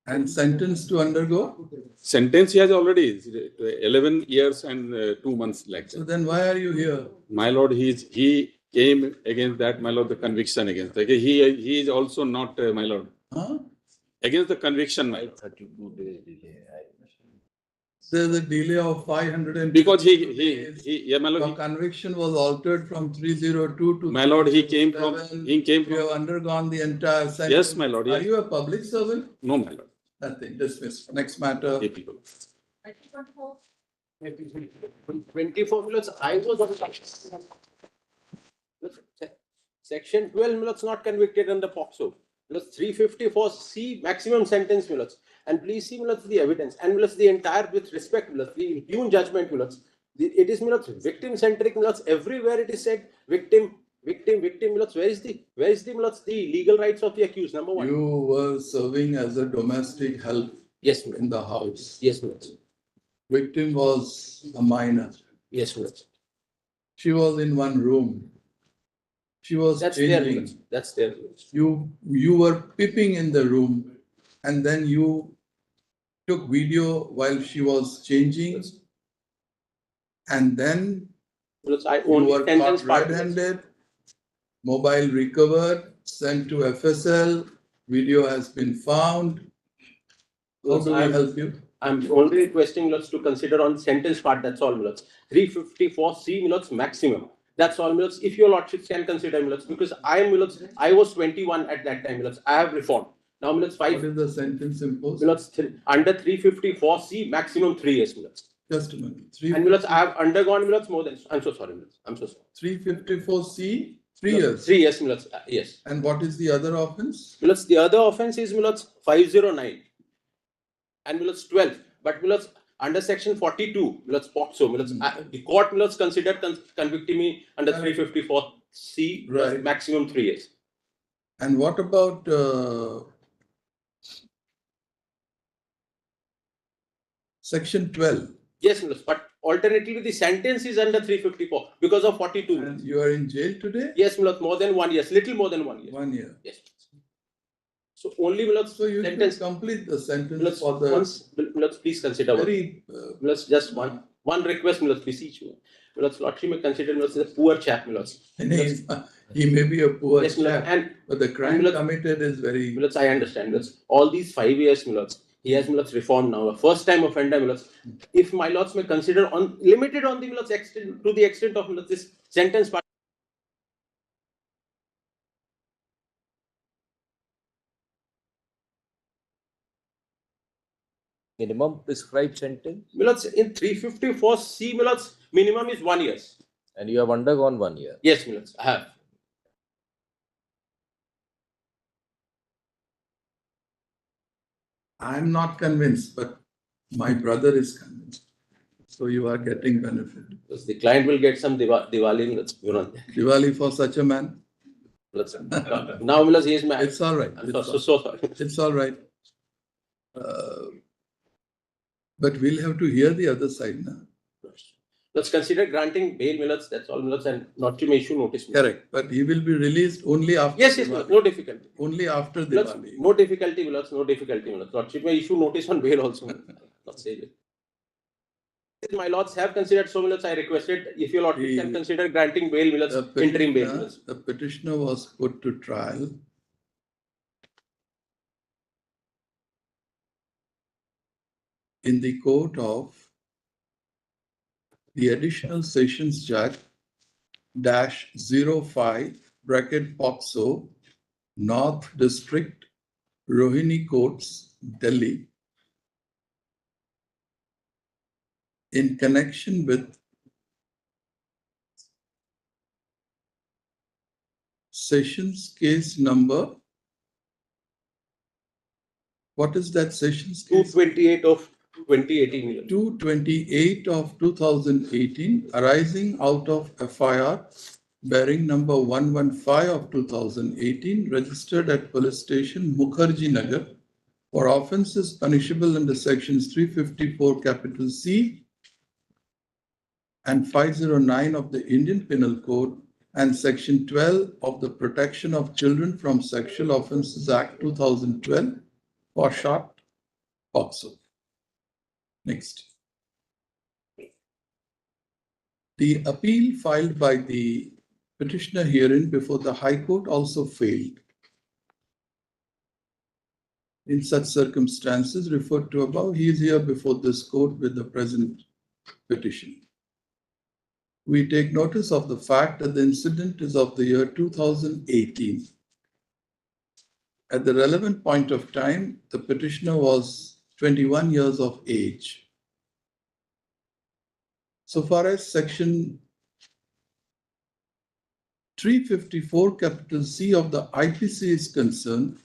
And sentenced to undergo? Sentence he has already 11 years and 2 months like that. So then why are you here? My lord, he came against that, my lord, the conviction against. Okay, he is also not, my lord. Huh? Against the conviction, my lord. 32 days delay. There's a delay of 500. Because yeah, my lord. The conviction was altered from 302 to. My lord, he came from. You have undergone the entire sentence. Yes, my lord. Are Yes. you a public servant? No, my lord. Nothing. Dismissed. Next matter. 24 minutes. I was on section 12 minutes not convicted under POCSO. Minutes 354C maximum sentence minutes. And please see minutes the evidence and minutes the entire with respect minutes the impugned judgment minutes. It is minutes victim centric minutes everywhere. It is said victim minutes. Where is the minutes the legal rights of the accused? Number 1. You were serving as a domestic help. Yes, in the house. Yes, minutes. Victim was a minor. Yes, minutes. She was in one room. She was That's changing. there. That's there. You were peeping in the room, and then you took video while she was changing, and then you were caught red-handed. Mobile recovered, sent to FSL. Video has been found. How do we help you? I'm only requesting minutes to consider on sentence part. That's all minutes. 354C minutes maximum. That's all minutes. If your lordships can consider minutes, because I was 21 at that time minutes. I have reformed. Now minutes 5. What is the sentence imposed? Minutes under 354C maximum 3 years minutes. Just a minute. And minutes I have undergone minutes more than. I'm so sorry minutes. I'm so sorry. 354C 3 years. 3 years minutes. Yes. And what is the other offense? Minutes. The other offense is minutes 509. And minutes 12. But minutes under section 42, minutes POCSO, minutes the court minutes considered convicting me under 354C right. Maximum 3 years. And what about section 12? Yes, minutes. But alternatively, the sentence is under 354 because of 42. And you are in jail today? Yes, my lords, more than 1 year, little more than 1 year. 1 year. Yes. So only, my lords, So you sentence. should complete the sentence Let's for the once, let's please consider very let's just one request, let's beseech you. Let's lordship may consider let's a poor chap, let's. he may be a poor Yes, chap, and but the crime committed is very. Let's I understand. Let's all these 5 years, let's he has let's reformed now. A first time offender, let's if my lords may consider on limited on the let's extent to the extent of let's, this sentence part. Minimum prescribed sentence? Millards in 354C, Millards, minimum is 1 year. And you have undergone 1 year? Yes, Millards, I have. I'm not convinced, but my brother is convinced. So you are getting benefit. Because the client will get some Diwali, you know. Diwali for such a man? Now, Millards, he is mad. It's all right. So sorry. It's all right. But we'll have to hear the other side now. Let's consider granting bail, Millards, that's all, Millards, and not to issue notice. Correct, but he will be released only after. Yes, Millards, no difficulty. Only after Millards, Diwali. no difficulty, Millards, no difficulty, Millards. Lordship may issue notice on bail also. Not say it. My lords have considered so, Millards, I requested if your lordship can consider granting bail, Millards, interim bail, Millards. The petitioner was put to trial. In the court of the additional sessions judge -05 bracket POXO, North District, Rohini Courts, Delhi, in connection with sessions case number. What is that sessions case? 228 of 2018. 228 of 2018, arising out of FIR bearing number 115 of 2018, registered at police station Mukherjee Nagar for offences punishable under sections 354 capital C and 509 of the Indian Penal Code and section 12 of the Protection of Children from Sexual Offences Act 2012 for short POXO. Next. The appeal filed by the petitioner herein before the High Court also failed. In such circumstances referred to above, he is here before this court with the present petition. We take notice of the fact that the incident is of the year 2018. At the relevant point of time, the petitioner was 21 years of age. So far as section 354 capital C of the IPC is concerned,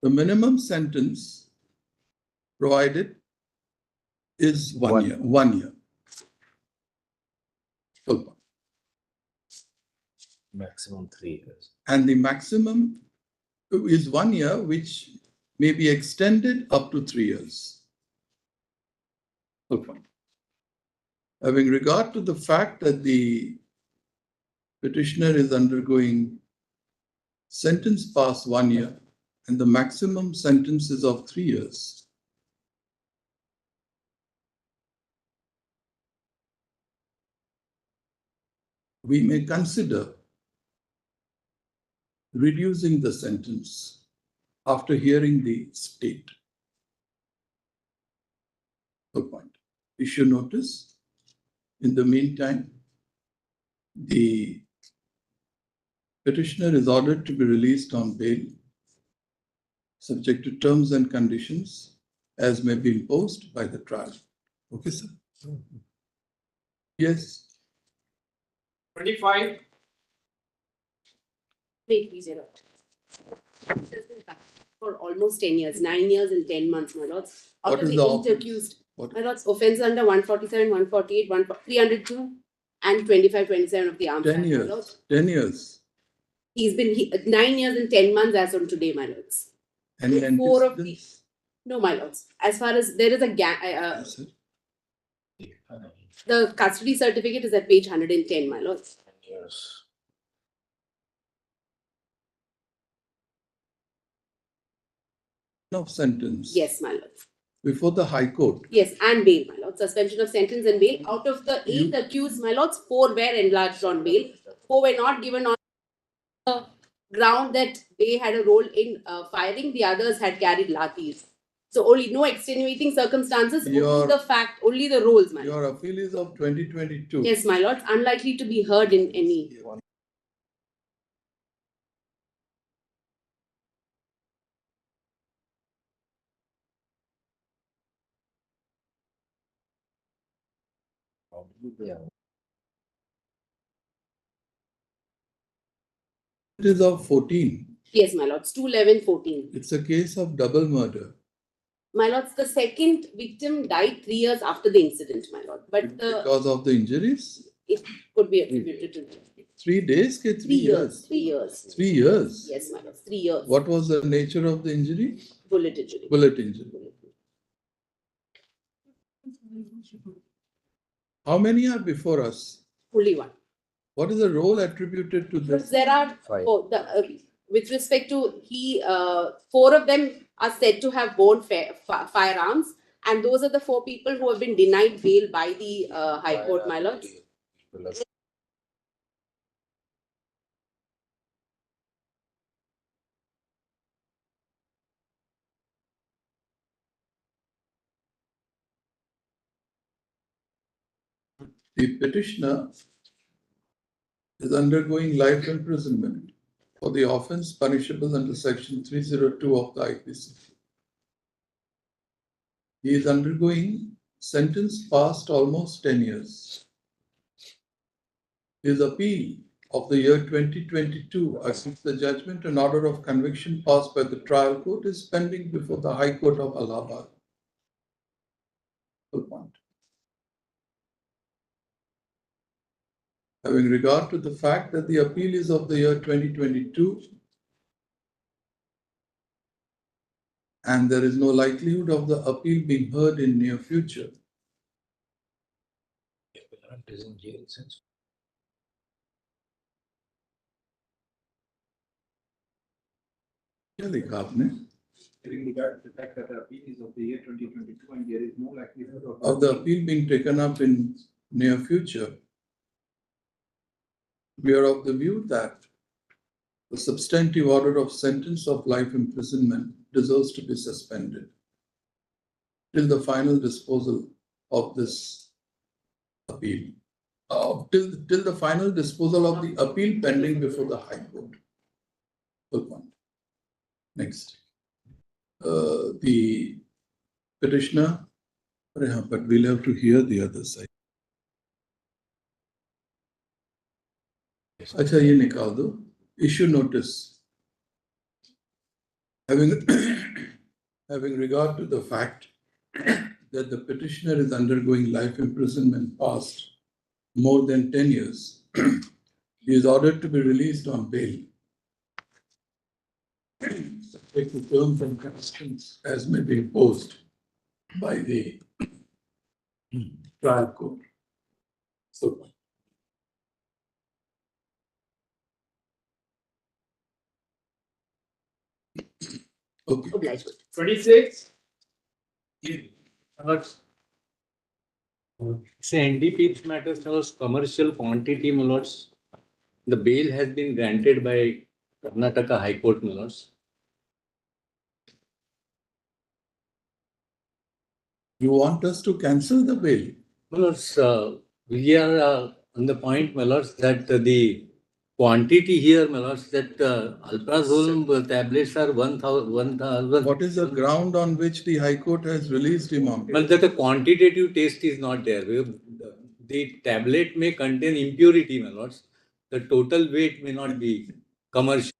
the minimum sentence provided is 1 year. 1 year. Full. Maximum 3 years. And the maximum is 1 year, which may be extended up to 3 years. Full point. Having regard to the fact that the petitioner is undergoing sentence past 1 year and the maximum sentence is of 3 years, we may consider reducing the sentence after hearing the state. Good point. Issue notice. In the meantime, the petitioner is ordered to be released on bail, subject to terms and conditions as may be imposed by the trial. Okay, sir? Yes. 25. Wait, please, Your Lord. For almost 10 years, 9 years and 10 months, my lords. Out What of is the the eight offense? accused, What? my lords, offense under 147, 148, 302 and 25, 27 of the Armed 10 Act, my years. lords. 10 years. He's been 9 years and 10 months as on today, my lords. Any With four of antecedents? No, my lords. As far as there is a gang, Yes, sir. The custody certificate is at page 110, my lords. Yes. Of sentence. Yes, my lords. Before the High Court. Yes, and bail, my lords. Suspension of sentence and bail. Out of the 8 accused, my lords, 4 were enlarged on bail. 4 were not given on the ground that they had a role in firing. The others had carried lathis. So only no extenuating circumstances, only the fact, only the roles, my lords. Your appeal is of 2022. Yes, my lords, unlikely to be heard in any. It is of 14. Yes, my lords, 2/11/14. It's a case of double murder. My lords, the second victim died 3 years after the incident, my lord. But Because of the injuries? It could be attributed to 3 days? 3 years? 3 years. 3 years? Yes, my lords, 3 years. What was the nature of the injury? Bullet injury. Bullet injury. How many are before us? Only one. What is the role attributed to this? There are, with respect to 4 of them are said to have borne firearms, and those are the 4 people who have been denied bail by the High Court, my lords. The petitioner is undergoing life imprisonment for the offence punishable under section 302 of the IPC. He is undergoing sentence past almost 10 years. His appeal of the year 2022 against the judgment and order of conviction passed by the trial court is pending before the High Court of Allahabad. Full point. Having regard to the fact that the appeal is of the year 2022 and there is no likelihood of the appeal being heard in near future. क्या लिखा आपने? In regard to the fact that the appeal is of the year 2022 and there is no likelihood of the appeal being taken up in near future, we are of the view that the substantive order of sentence of life imprisonment deserves to be suspended till the final disposal of this appeal, till the final disposal of the appeal pending before the High Court. Full point. Next. The petitioner, but we'll have to hear the other side. अच्छा ये निकाल दो. Issue notice. Having regard to the fact that the petitioner is undergoing life imprisonment past more than 10 years, he is ordered to be released on bail, subject to terms and conditions as may be imposed by the trial court. So, okay. 26. Say NDP matters was commercial quantity, my lords. The bail has been granted by Karnataka High Court, my lords. You want us to cancel the bail? My lords, we are on the point, my lords, that the quantity here, my lords, that alprazolam tablets are 1,000. What is the ground on which the High Court has released him on? Well, that the quantitative taste is not there. The tablet may contain impurity, my lords. The total weight may not be commercial.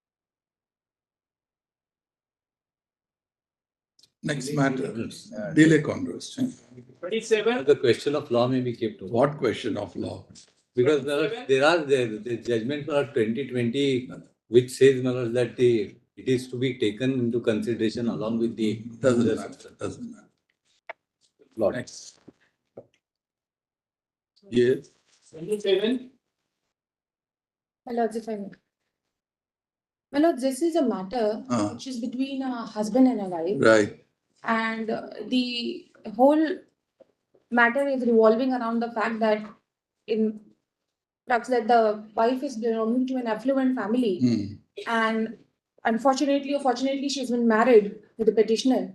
Next matter, delay conversion. 27. The question of law may be kept over. What question of law? Because there are the judgment for 2020 which says that it is to be taken into consideration along with the doesn't matter. Law. Next. Yes. 27. My lords, if I may. My lords, this is a matter which is between a husband and a wife. Right. And the whole matter is revolving around the fact that in fact that the wife is belonging to an affluent family. And unfortunately or fortunately, she's been married to the petitioner.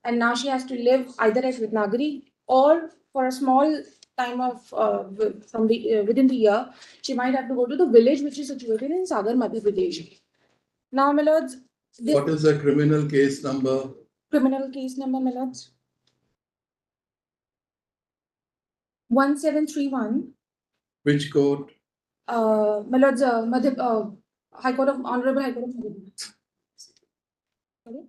And now she has to live either at Vitnagari or for a small time of from the within the year, she might have to go to the village which is situated in Sagar, Madhya Pradesh. Now, my lords, this What is the criminal case number? criminal case number, my lords? 1731. Which court? My lords, High Court of Honorable High Court of Madhya Pradesh. Sorry?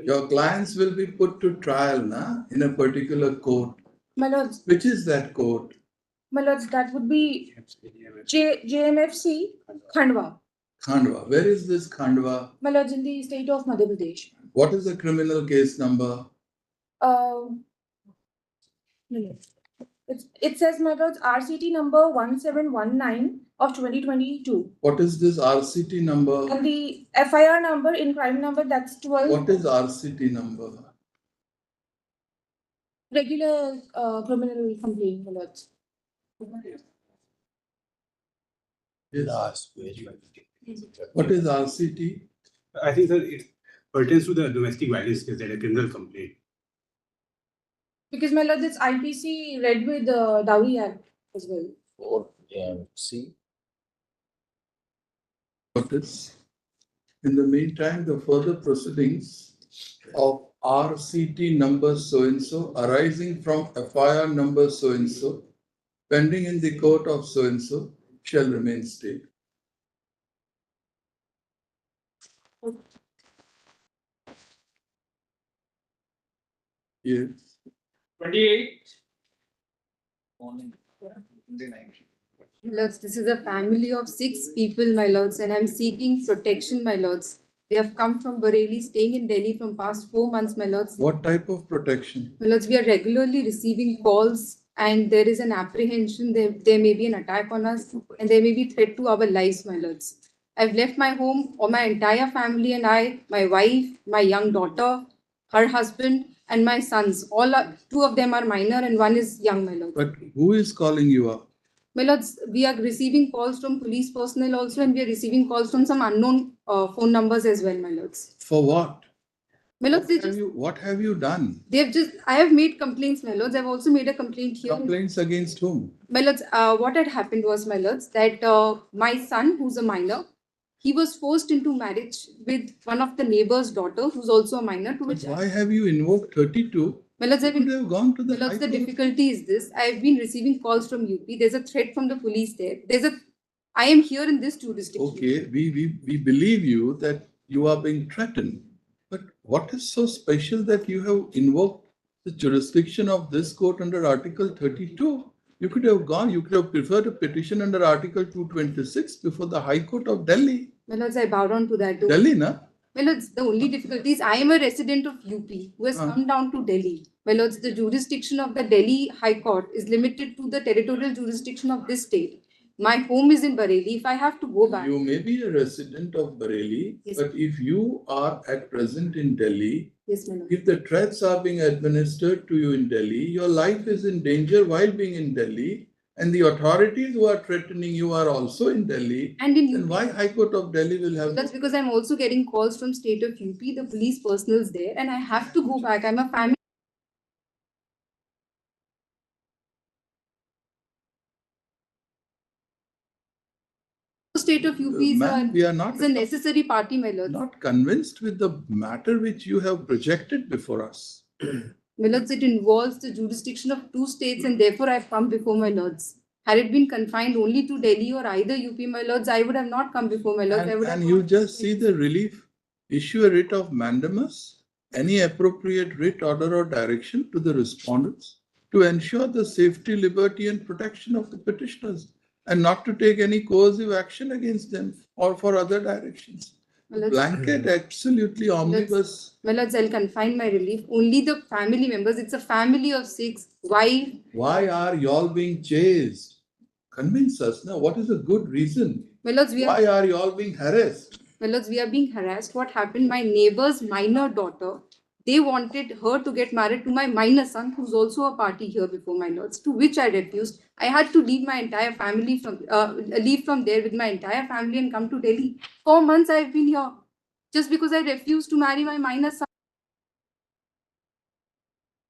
Your clients will be put to trial in a particular court. My lords, Which is that court? my lords, that would be JMFC Khandwa. Khandwa. Where is this Khandwa? My lords, in the state of Madhya Pradesh. What is the criminal case number? No. It says, my lords, RCT number 1719 of 2022. What is this RCT number? And the FIR number in crime number, that's 12. What is RCT number? Regular criminal complaint, my lords. Yes. What is RCT? I think that it pertains to the domestic violence case, that a criminal complaint. Because, my lords, it's IPC read with the Dowry Act as well. Or see. Notice. In the meantime, the further proceedings of RCT number so-and-so arising from FIR number so-and-so pending in the court of so-and-so shall remain stayed. Yes. 28. My lords, this is a family of 6 people, my lords, and I'm seeking protection, my lords. They have come from Bareilly, staying in Delhi from past 4 months, my lords. What type of protection? My lords, we are regularly receiving calls and there is an apprehension. There may be an attack on us and there may be threat to our lives, my lords. I've left my home, or my entire family and I, my wife, my young daughter, her husband, and my sons. Two of them are minor and one is young, my lords. But who is calling you up? My lords, we are receiving calls from police personnel also, and we are receiving calls from some unknown phone numbers as well, my lords. For what? My lords, What have you done? I have made complaints, my lords. I've also made a complaint here. Complaints against whom? My lords, what had happened was, my lords, that my son, who's a minor, he was forced into marriage with one of the neighbor's daughter, who's also a minor. But why have you invoked 32? My lords, have gone to the my lords, the difficulty is this. I've been receiving calls from UP. There's a threat from the police there. I am here in this jurisdiction. Okay, we believe you that you are being threatened. But what is so special that you have invoked the jurisdiction of this court under Article 32? You could have preferred a petition under Article 226 before the High Court of Delhi. My lords, I bow down to that. Delhi, na? My lords, the only difficulty is I am a resident of UP who has come down to Delhi. My lords, the jurisdiction of the Delhi High Court is limited to the territorial jurisdiction of this state. My home is in Bareilly. If I have to go back. You may be a resident of Bareilly, yes, but if you are at present in Delhi, yes, my lord, if the threats are being administered to you in Delhi, your life is in danger while being in Delhi, and the authorities who are threatening you are also in Delhi, and in then why High Court of Delhi will have... That's because I'm also getting calls from state of UP, the police personnel is there, and I have to go back. I'm a family. State of UP is a necessary party, my lords. Not convinced with the matter which you have projected before us. My lords, it involves the jurisdiction of 2 states and therefore I have come before my lords. Had it been confined only to Delhi or either UP, my lords, I would have not come before my lords. And you just see the relief, issue a writ of mandamus, any appropriate writ, order or direction to the respondents to ensure the safety, liberty and protection of the petitioners, and not to take any coercive action against them or for other directions. Blanket, absolutely omnibus. My lords, I'll confine my relief. Only the family members. It's a family of 6. Wife. Why are y'all being chased? Convince us now. What is a good reason? My lords, Why are y'all being harassed? My lords, we are being harassed. What happened? My neighbor's minor daughter, they wanted her to get married to my minor son, who's also a party here before my lords, to which I refused. I had to leave my entire family leave from there with my entire family and come to Delhi. 4 months I've been here, just because I refused to marry my minor son.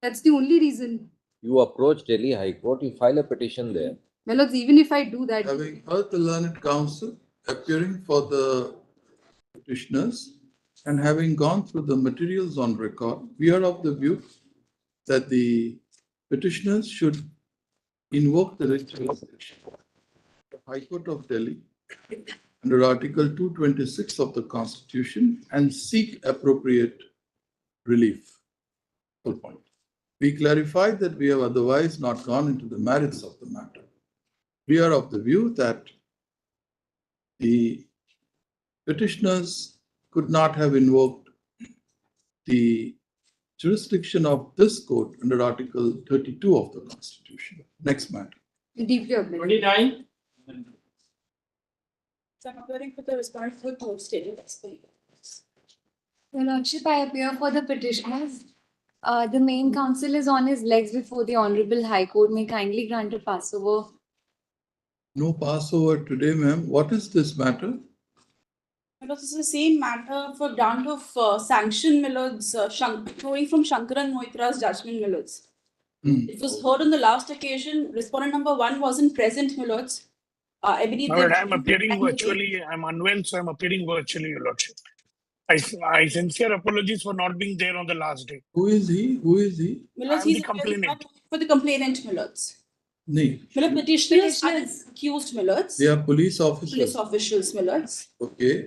That's the only reason. You approach Delhi High Court, you file a petition there. My lords, even if I do that, Having heard the learned counsel appearing for the petitioners and having gone through the materials on record, we are of the view that the petitioners should invoke the writ of the High Court of Delhi under Article 226 of the Constitution and seek appropriate relief. Full point. We clarified that we have otherwise not gone into the merits of the matter. We are of the view that the petitioners could not have invoked the jurisdiction of this court under Article 32 of the Constitution. Next matter. deeply obliged. 29. So I'm appearing for the respondent for third statement. Your Lordship, I appear for the petitioners. The main counsel is on his legs before the Honorable High Court. May kindly grant a passover. No Passover today, ma'am. What is this matter? This is the same matter for grant of sanction, my lords, flowing from Shankaran Moitra's judgment, my lords. It was heard on the last occasion. Respondent number 1 wasn't present, my lords. I believe I'm appearing virtually. I'm unwell, so I'm appearing virtually, Your Lordship. I sincere apologies for not being there on the last day. Who is he? Who is he? My lords, I'm he's the complainant. for the complainant, my lords. Nee. My lord, petitioners are accused, my lords. They are police officers. Police officials, my lords. Okay.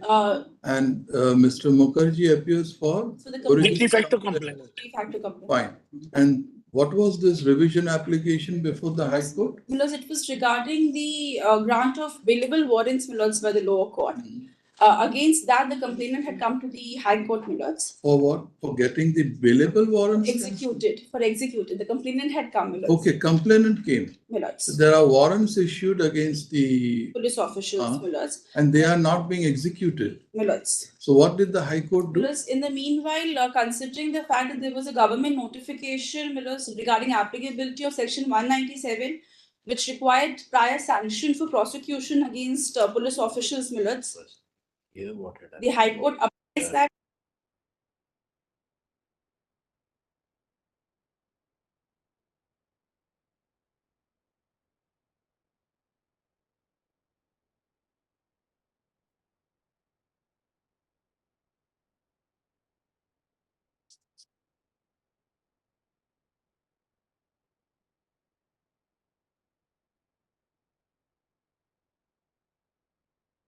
And Mr. Mukherjee appears for the De facto complainant. De facto complainant. Fine. And what was this revision application before the High Court? My lords, it was regarding the grant of bailable warrants, my lords, by the lower court. Against that, the complainant had come to the High Court, my lords. For what? For getting the bailable warrants? Executed. The complainant had come, my lords. Okay, complainant came. My lords. So there are warrants issued against the Police officials, my lords. and they are not being executed. My lords. So what did the High Court do? Plus, in the meanwhile, considering the fact that there was a government notification, my lords, regarding applicability of Section 197, which required prior sanction for prosecution against police officials, my lords. The High Court applies that.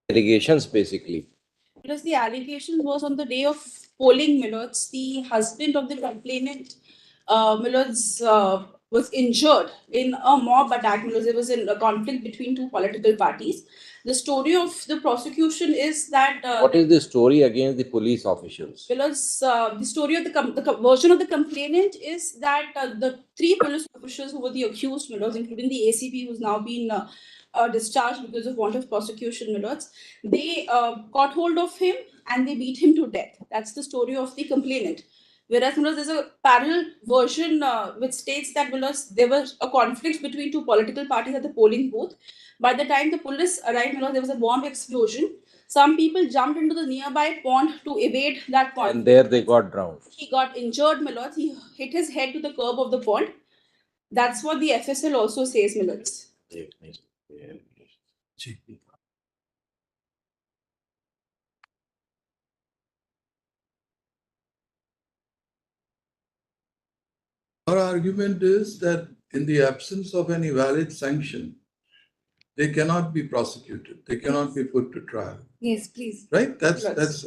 Allegations basically. Because the allegation was on the day of polling, my lords, the husband of the complainant, my lords, was injured in a mob attack because there was a conflict between two political parties. The story of the prosecution is that. What is the story against the police officials? My lords, the story of the version of the complainant is that the 3 police officials who were the accused, my lords, including the ACP who's now been discharged because of want of prosecution, my lords, they caught hold of him and they beat him to death. That's the story of the complainant. Whereas, my lords, there's a parallel version which states that, my lords, there was a conflict between 2 political parties at the polling booth. By the time the police arrived, my lords, there was a bomb explosion. Some people jumped into the nearby pond to evade that pond. And there they got drowned. He got injured, my lords. He hit his head to the curb of the pond. That's what the FSL also says, my lords. Our argument is that in the absence of any valid sanction, they cannot be prosecuted. They cannot be put to trial. Yes, please. Right? That's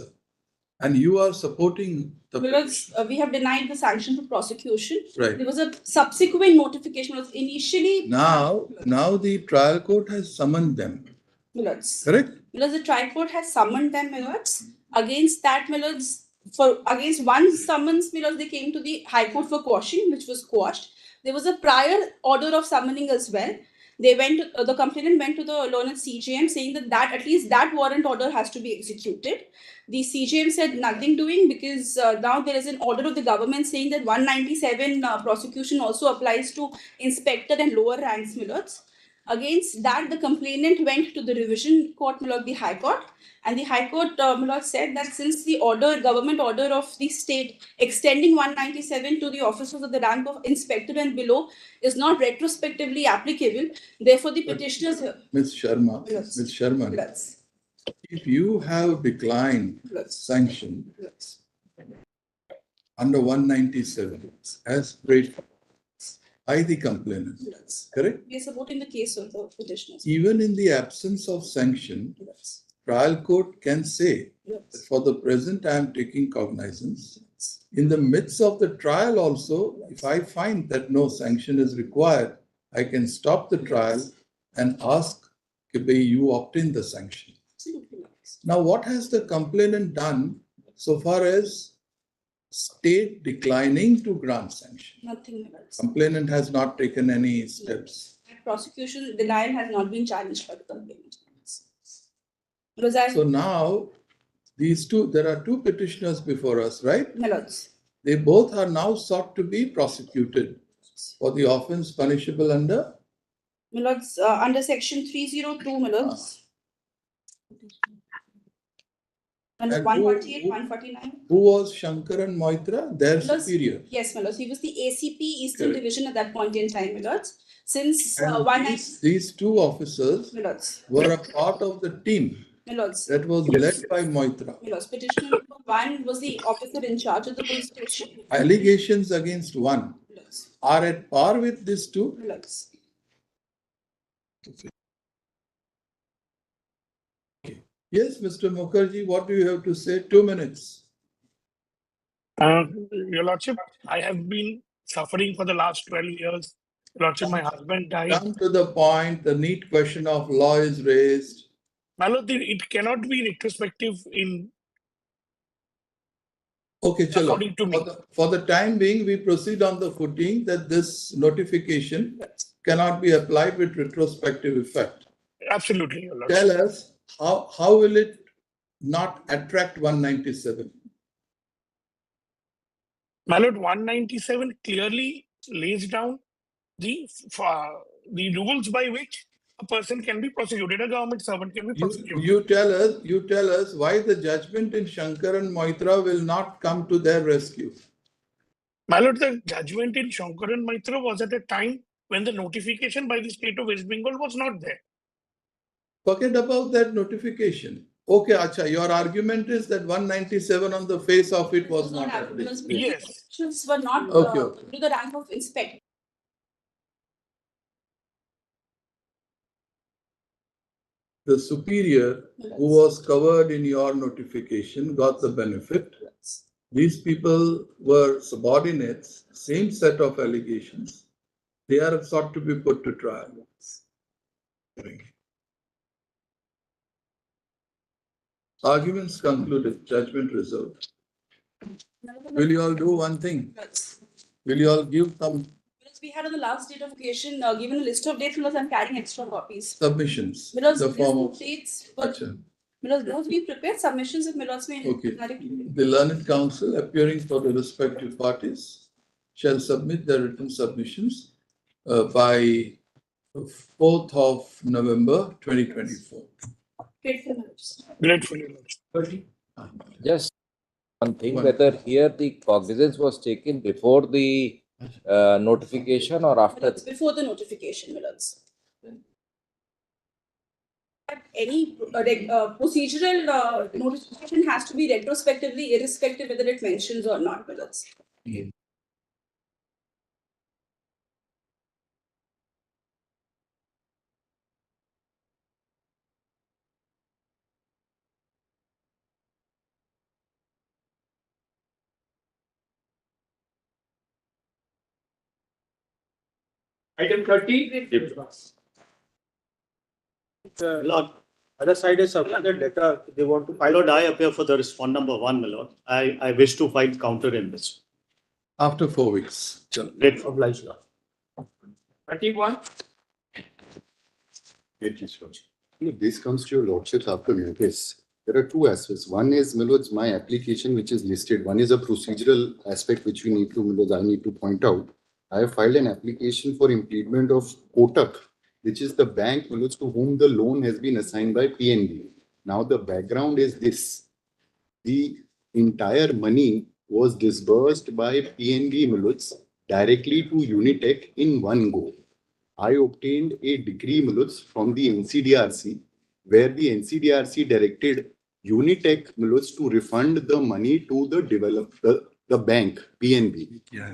and you are supporting the. We have denied the sanction for prosecution. Right. There was a subsequent notification. Was initially Now the trial court has summoned them. Millards. Correct? Because the trial court has summoned them, Millards, Against that, my lords, against one summons, my lords, they came to the High Court for quashing, which was quashed. There was a prior order of summoning as well. They went. The complainant went to the learned CJM saying that at least that warrant order has to be executed. The CJM said nothing doing because now there is an order of the government saying that 197 prosecution also applies to inspector and lower ranks, my lords. Against that, the complainant went to the revision court, my lord, the High Court, and the High Court, my lord, said that since the government order of the state extending 197 to the officers of the rank of inspector and below is not retrospectively applicable, therefore the petitioners. Ms. Sharma, Yes. Ms. Sharma, Yes. if you have declined sanction under 197 as prayed by the complainant, correct? We are supporting the case of the petitioners. Even in the absence of sanction, trial court can say that for the present I am taking cognizance. In the midst of the trial also, if I find that no sanction is required, I can stop the trial and ask if you obtain the sanction. Now, what has the complainant done so far as state declining to grant sanction? Nothing else. Complainant has not taken any steps. Prosecution denial has not been challenged by the complainant. So now, there are two petitioners before us, right? My lords. They both are now sought to be prosecuted for the offense punishable under? My lords, under section 302, my lords. Under And 148, 149. Who was Shankaran Moitra? Their My lords, superior. yes, my lords. He was the ACP Eastern Correct. Division at that point in time, my lords. Since And these two officers my lords. were a part of the team My lords. that was led by Moitra. My lords, petitioner number 1 was the officer in charge of the police station. Allegations against one are at par with these two. My lords. Yes, Mr. Mukherjee, what do you have to say? 2 minutes. Your Lordship, I have been suffering for the last 12 years. Your Lordship, my husband died. Come to the point, the neat question of law is raised. My Lord, it cannot be retrospective in. Okay, chalo. According to me. For the time being, we proceed on the footing that this notification cannot be applied with retrospective effect. Absolutely, Your Lordship. Tell us, how will it not attract 197? My Lord, 197 clearly lays down the rules by which a person can be prosecuted, a government servant can be prosecuted. You tell us why the judgment in Shankar and Moitra will not come to their rescue. My Lord, the judgment in Shankar and Maitra was at a time when the notification by the state of West Bengal was not there. Forget about that notification. Okay, Acha, your argument is that 197 on the face of it was not happening. Yes. Were not Okay. to the rank of inspector. The superior who was covered in your notification got the benefit. These people were subordinates, same set of allegations. They are sought to be put to trial. Arguments concluded, judgment reserved. Will you all do one thing? Will you all give some We had on the last date of occasion given a list of dates because I'm carrying extra copies. submissions? Milos, The form of dates. Acha. Milos, those we prepared submissions of Milos may. Okay. The learned counsel appearing for the respective parties shall submit their written submissions by 4th of November 2024. Grateful. Just one thing, whether here the cognizance was taken before the notification or after? Before the notification, Milos. Any procedural notification has to be retrospectively irrespective whether it mentions or not, Milos. Item 30. Lord, Other side is submitted letter, they want to My file. lord, I appear for the respond number 1, my lord. I wish to file counter in this. After 4 weeks. Chalo. Grateful. Obliged, Lord. 31. This comes to your lordships after notice. There are two aspects. One is, my lords, my application which is listed. One is a procedural aspect which we need to, my lords, I need to point out. I have filed an application for impediment of Kotak, which is the bank, my lords, to whom the loan has been assigned by PNB. Now the background is this. The entire money was disbursed by PNB, my lords, directly to Unitech in one go. I obtained a decree, my lords, from the NCDRC, where the NCDRC directed Unitech, my lords, to refund the money to the developer, the bank, PNB. Yeah,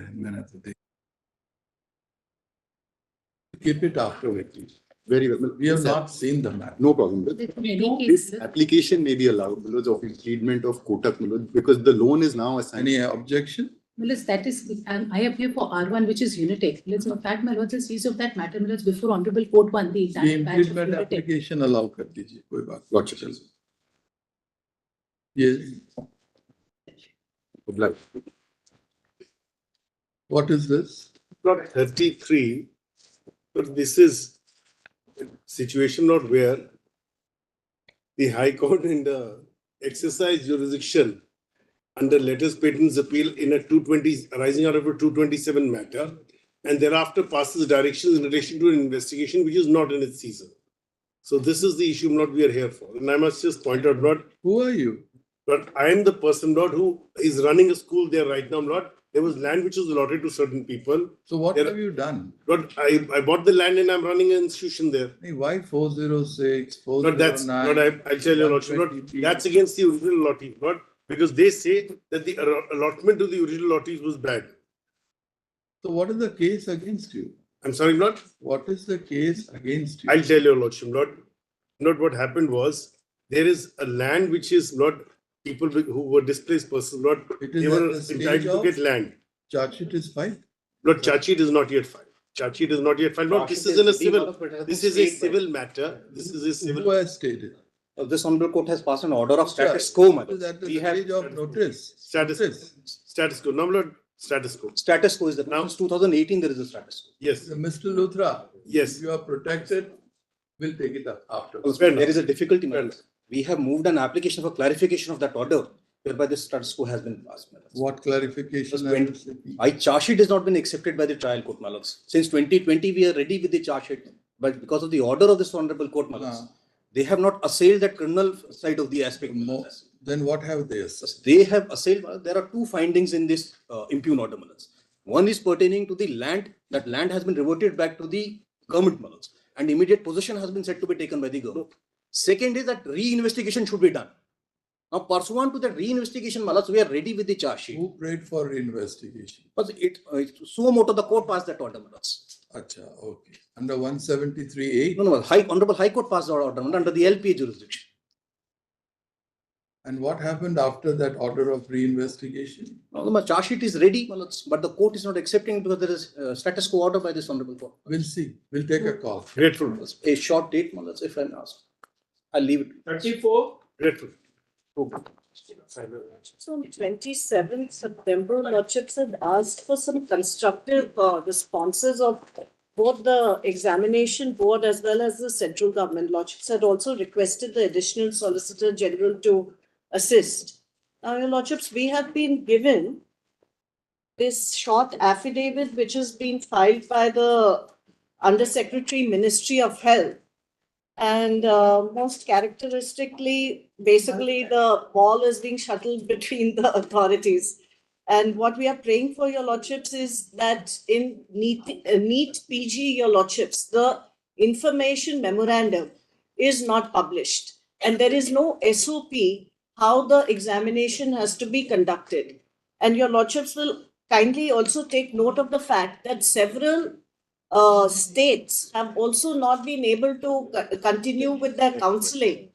keep it afterward. Very well. We have not seen the map. No problem. This application may be allowed, my lords, of impediment of Kotak, my lords, because the loan is now assigned. Any objection? Well, that is, and I appear for R1, which is Unitech. Let's in fact, my lords, the cease of that matter, my lords, before Honorable Court 1, the The entire batch of impediment Unitech. application allow कर दीजिए कोई बात नहीं. Gotcha. Yes. Obliged. What is this? Plot 33, but this is a situation not where the High Court in the exercise jurisdiction under latest patents appeal in a 220 arising out of a 227 matter, and thereafter passes directions in relation to an investigation which is not in its season. So this is the issue not we are here for. And I must just point out, not who are you? But I am the person not who is running a school there right now, not. There was land which was allotted to certain people. So what have you done? But I bought the land and I'm running an institution there. Hey, why 406, 409? But that's not, I'll tell you, Lordship, not, that's against the original lottery, not because they say that the allotment to the original lotteries was bad. So what is the case against you? I'm sorry, not? What is the case against you? I'll tell you, Lordship, not what happened was there is a land which is not people who were displaced persons, not It is they were at the stage entitled to of get land. Charge sheet is filed. Not charge sheet is not yet filed. Charge sheet is not yet filed. No, this is in a civil. This is a civil matter. This is a civil. Who has stated? This honorable court has passed an order of status quo. quo. Is at the stage of notice. Status quo. No, status quo. Status quo is that now since 2018 there is a status quo. Yes. Mr. Luthra. Yes. If you are protected, we'll take it up after. There is a difficulty, madam. We have moved an application for clarification of that order, whereby the status quo has been passed. What clarification? Charge sheet has not been accepted by the trial court, my lords. Since 2020, we are ready with the charge sheet, but because of the order of this honorable court, my lords, they have not assailed that criminal side of the aspect. Then what have they assailed? They have assailed. There are two findings in this impugn order, my lords. One is pertaining to the land. That land has been reverted back to the government, my lords, and immediate possession has been said to be taken by the government. Second is that re-investigation should be done. Now, pursuant to that re-investigation, my lords, we are ready with the charge sheet. Who prayed for re-investigation? But suo motu the court passed that order, my lords. Acha, okay. Under 173A? No, Honorable High Court passed the order under the LPA jurisdiction. And what happened after that order of re-investigation? No, the charge sheet is ready, my lords, but the court is not accepting it because there is a status quo order by this honorable court. We'll see. We'll take a call. Grateful. A short date, my lords, if I'm asked. I'll leave it. 34. Grateful. So on 27th September, Lordships had asked for some constructive responses of both the examination board as well as the central government. Lordships had also requested the additional Solicitor General to assist. Now, Your Lordships, we have been given this short affidavit which has been filed by the Undersecretary, Ministry of Health. And most characteristically, basically, the ball is being shuttled between the authorities. And what we are praying for, Your Lordships, is that in NEET PG, Your Lordships, the information memorandum is not published. And there is no SOP how the examination has to be conducted. And Your Lordships will kindly also take note of the fact that several states have also not been able to continue with their counseling.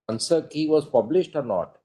Answer key was published or not?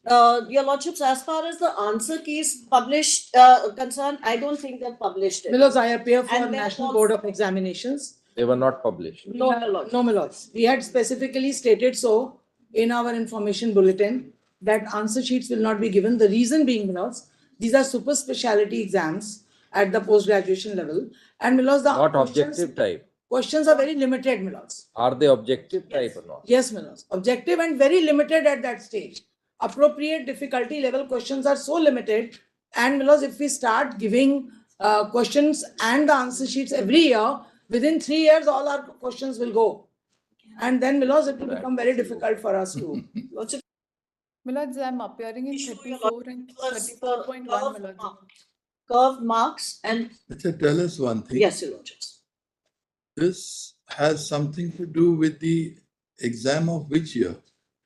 Your Lordships, as far as the answer keys published concerned, I don't think they've published it. Milos, I appear for And then National also- Board of Examinations. They were not published. No, my lord. No, Milos. We had specifically stated so in our information bulletin that answer sheets will not be given. The reason being, Milos, these are super specialty exams at the post-graduation level. And Milos, the Not objective type. questions are very limited, Milos. Are they objective type or not? Yes, Milos. Objective and very limited at that stage. Appropriate difficulty level questions are so limited. And Milos, if we start giving questions and the answer sheets every year, within 3 years, all our questions will go. And then, Milos, it will become very difficult for us to. Milods, I'm appearing in 34 and 34.1, Milods. Curved marks and. Tell us one thing. Yes, Your Lordships. This has something to do with the exam of which year?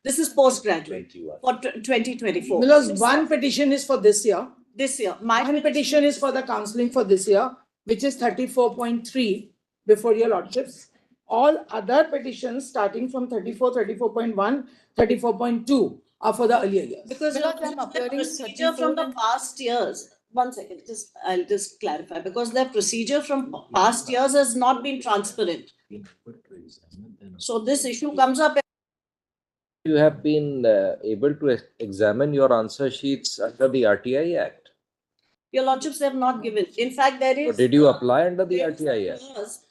This is postgraduate for 2024. Milos, one petition is for this year. This year. One petition is for the counselling for this year, which is 34.3 before your Lordships. All other petitions starting from 34, 34.1, 34.2 are for the earlier years. Because the procedure from the past years, one second, I'll just clarify, because the procedure from past years has not been transparent. So this issue comes up. You have been able to examine your answer sheets under the RTI Act. Your Lordships, they have not given. In fact, there So is. did you apply under the RTI Act?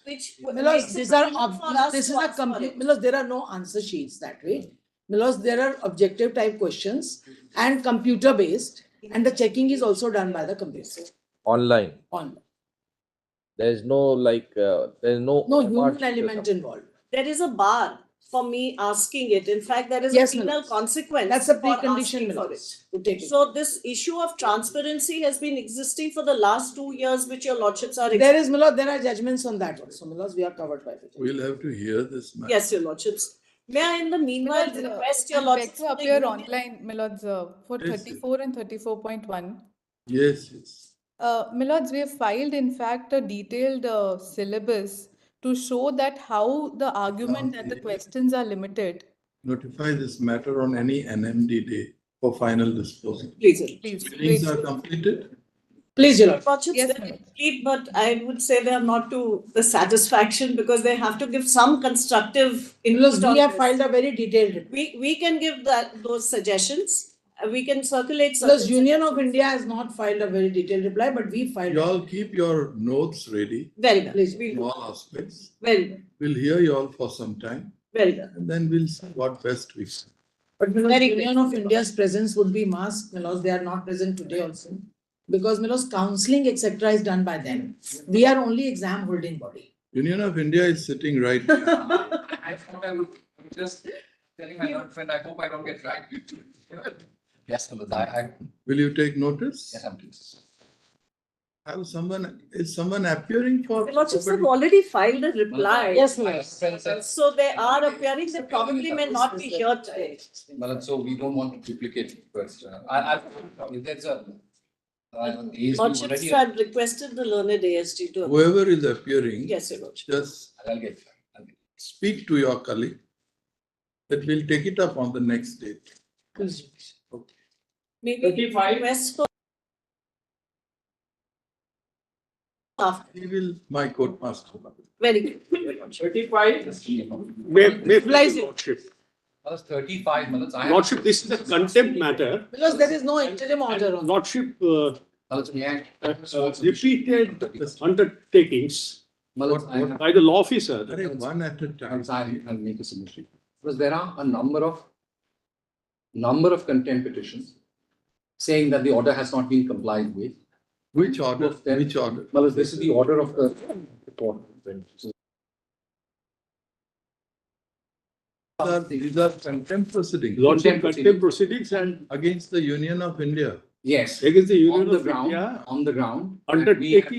Which Milos, this is a complete, Milos, there are no answer sheets that way. Milos, there are objective type questions and computer based, and the checking is also done by the computer. Online. Online. There is no No human element involved. There is a bar for me asking it. In fact, there is Yes, a penal Milos. consequence. That's a for precondition, asking for Milos, it. to take it. So this issue of transparency has been existing for the last 2 years, which your Lordships are. There is, Milos, there are judgments on that also. Milos, we are covered by it. We'll have to hear this. Yes, your Lordships. May I, in the meanwhile, request your I beg Lordships to appear online, Milods, for Yes, 34 and 34.1. Yes, yes. Milods, we have filed, in fact, a detailed syllabus to show that how the argument that the questions are limited. Notify this matter on any NMD day for final disposal. Please, Meetings are completed. Please, Your Lord. Lordships, Yes, they keep, but I would say they are not to the satisfaction because they have to give some constructive Milos, input on we have this. filed a very detailed report. We can give those suggestions. We can circulate. Plus, certain Union of India has not filed a very detailed reply, but we filed. You all keep your notes ready. Very well. Please. In all aspects. Very well. We'll hear you all for some time. Very well. And then we'll see what best we can. But Milos, Very Union of India's presence would be masked, Milos, they are not present today also. Because Milos, counselling, etc. is done by them. We are only exam holding body. Union of India is sitting right there. I thought I would just telling my young friend, I hope I don't get right. Yes, I. Will you take notice? Yes, I'm pleased. Is someone appearing for? The Lordships have already filed a reply. Yes, Milos. So they are appearing. They probably may not be here today. Well, so we don't want to duplicate it first. If there's a. Lordships already. had requested the learned ASG to. Whoever is appearing. Yes, Your Lordship. Just I'll get. speak to your colleague. That we'll take it up on the next date. Okay. Maybe request for. He will, my court master. Very good. 35. Lordship. That's 35 minutes. Lordship, this is a contempt matter. Because there is no interim order on. Lordship, Repeat. repeated undertakings by the law officer. One at a time. I'll make a submission. Because there are a number of contempt petitions saying that the order has not been complied with. Which order? Which order? Well, this is the order of the report. These are contempt proceedings. Lordship contempt proceedings and against the Union of India. Yes. Against the Union on the of ground, India. On the ground. Undertaking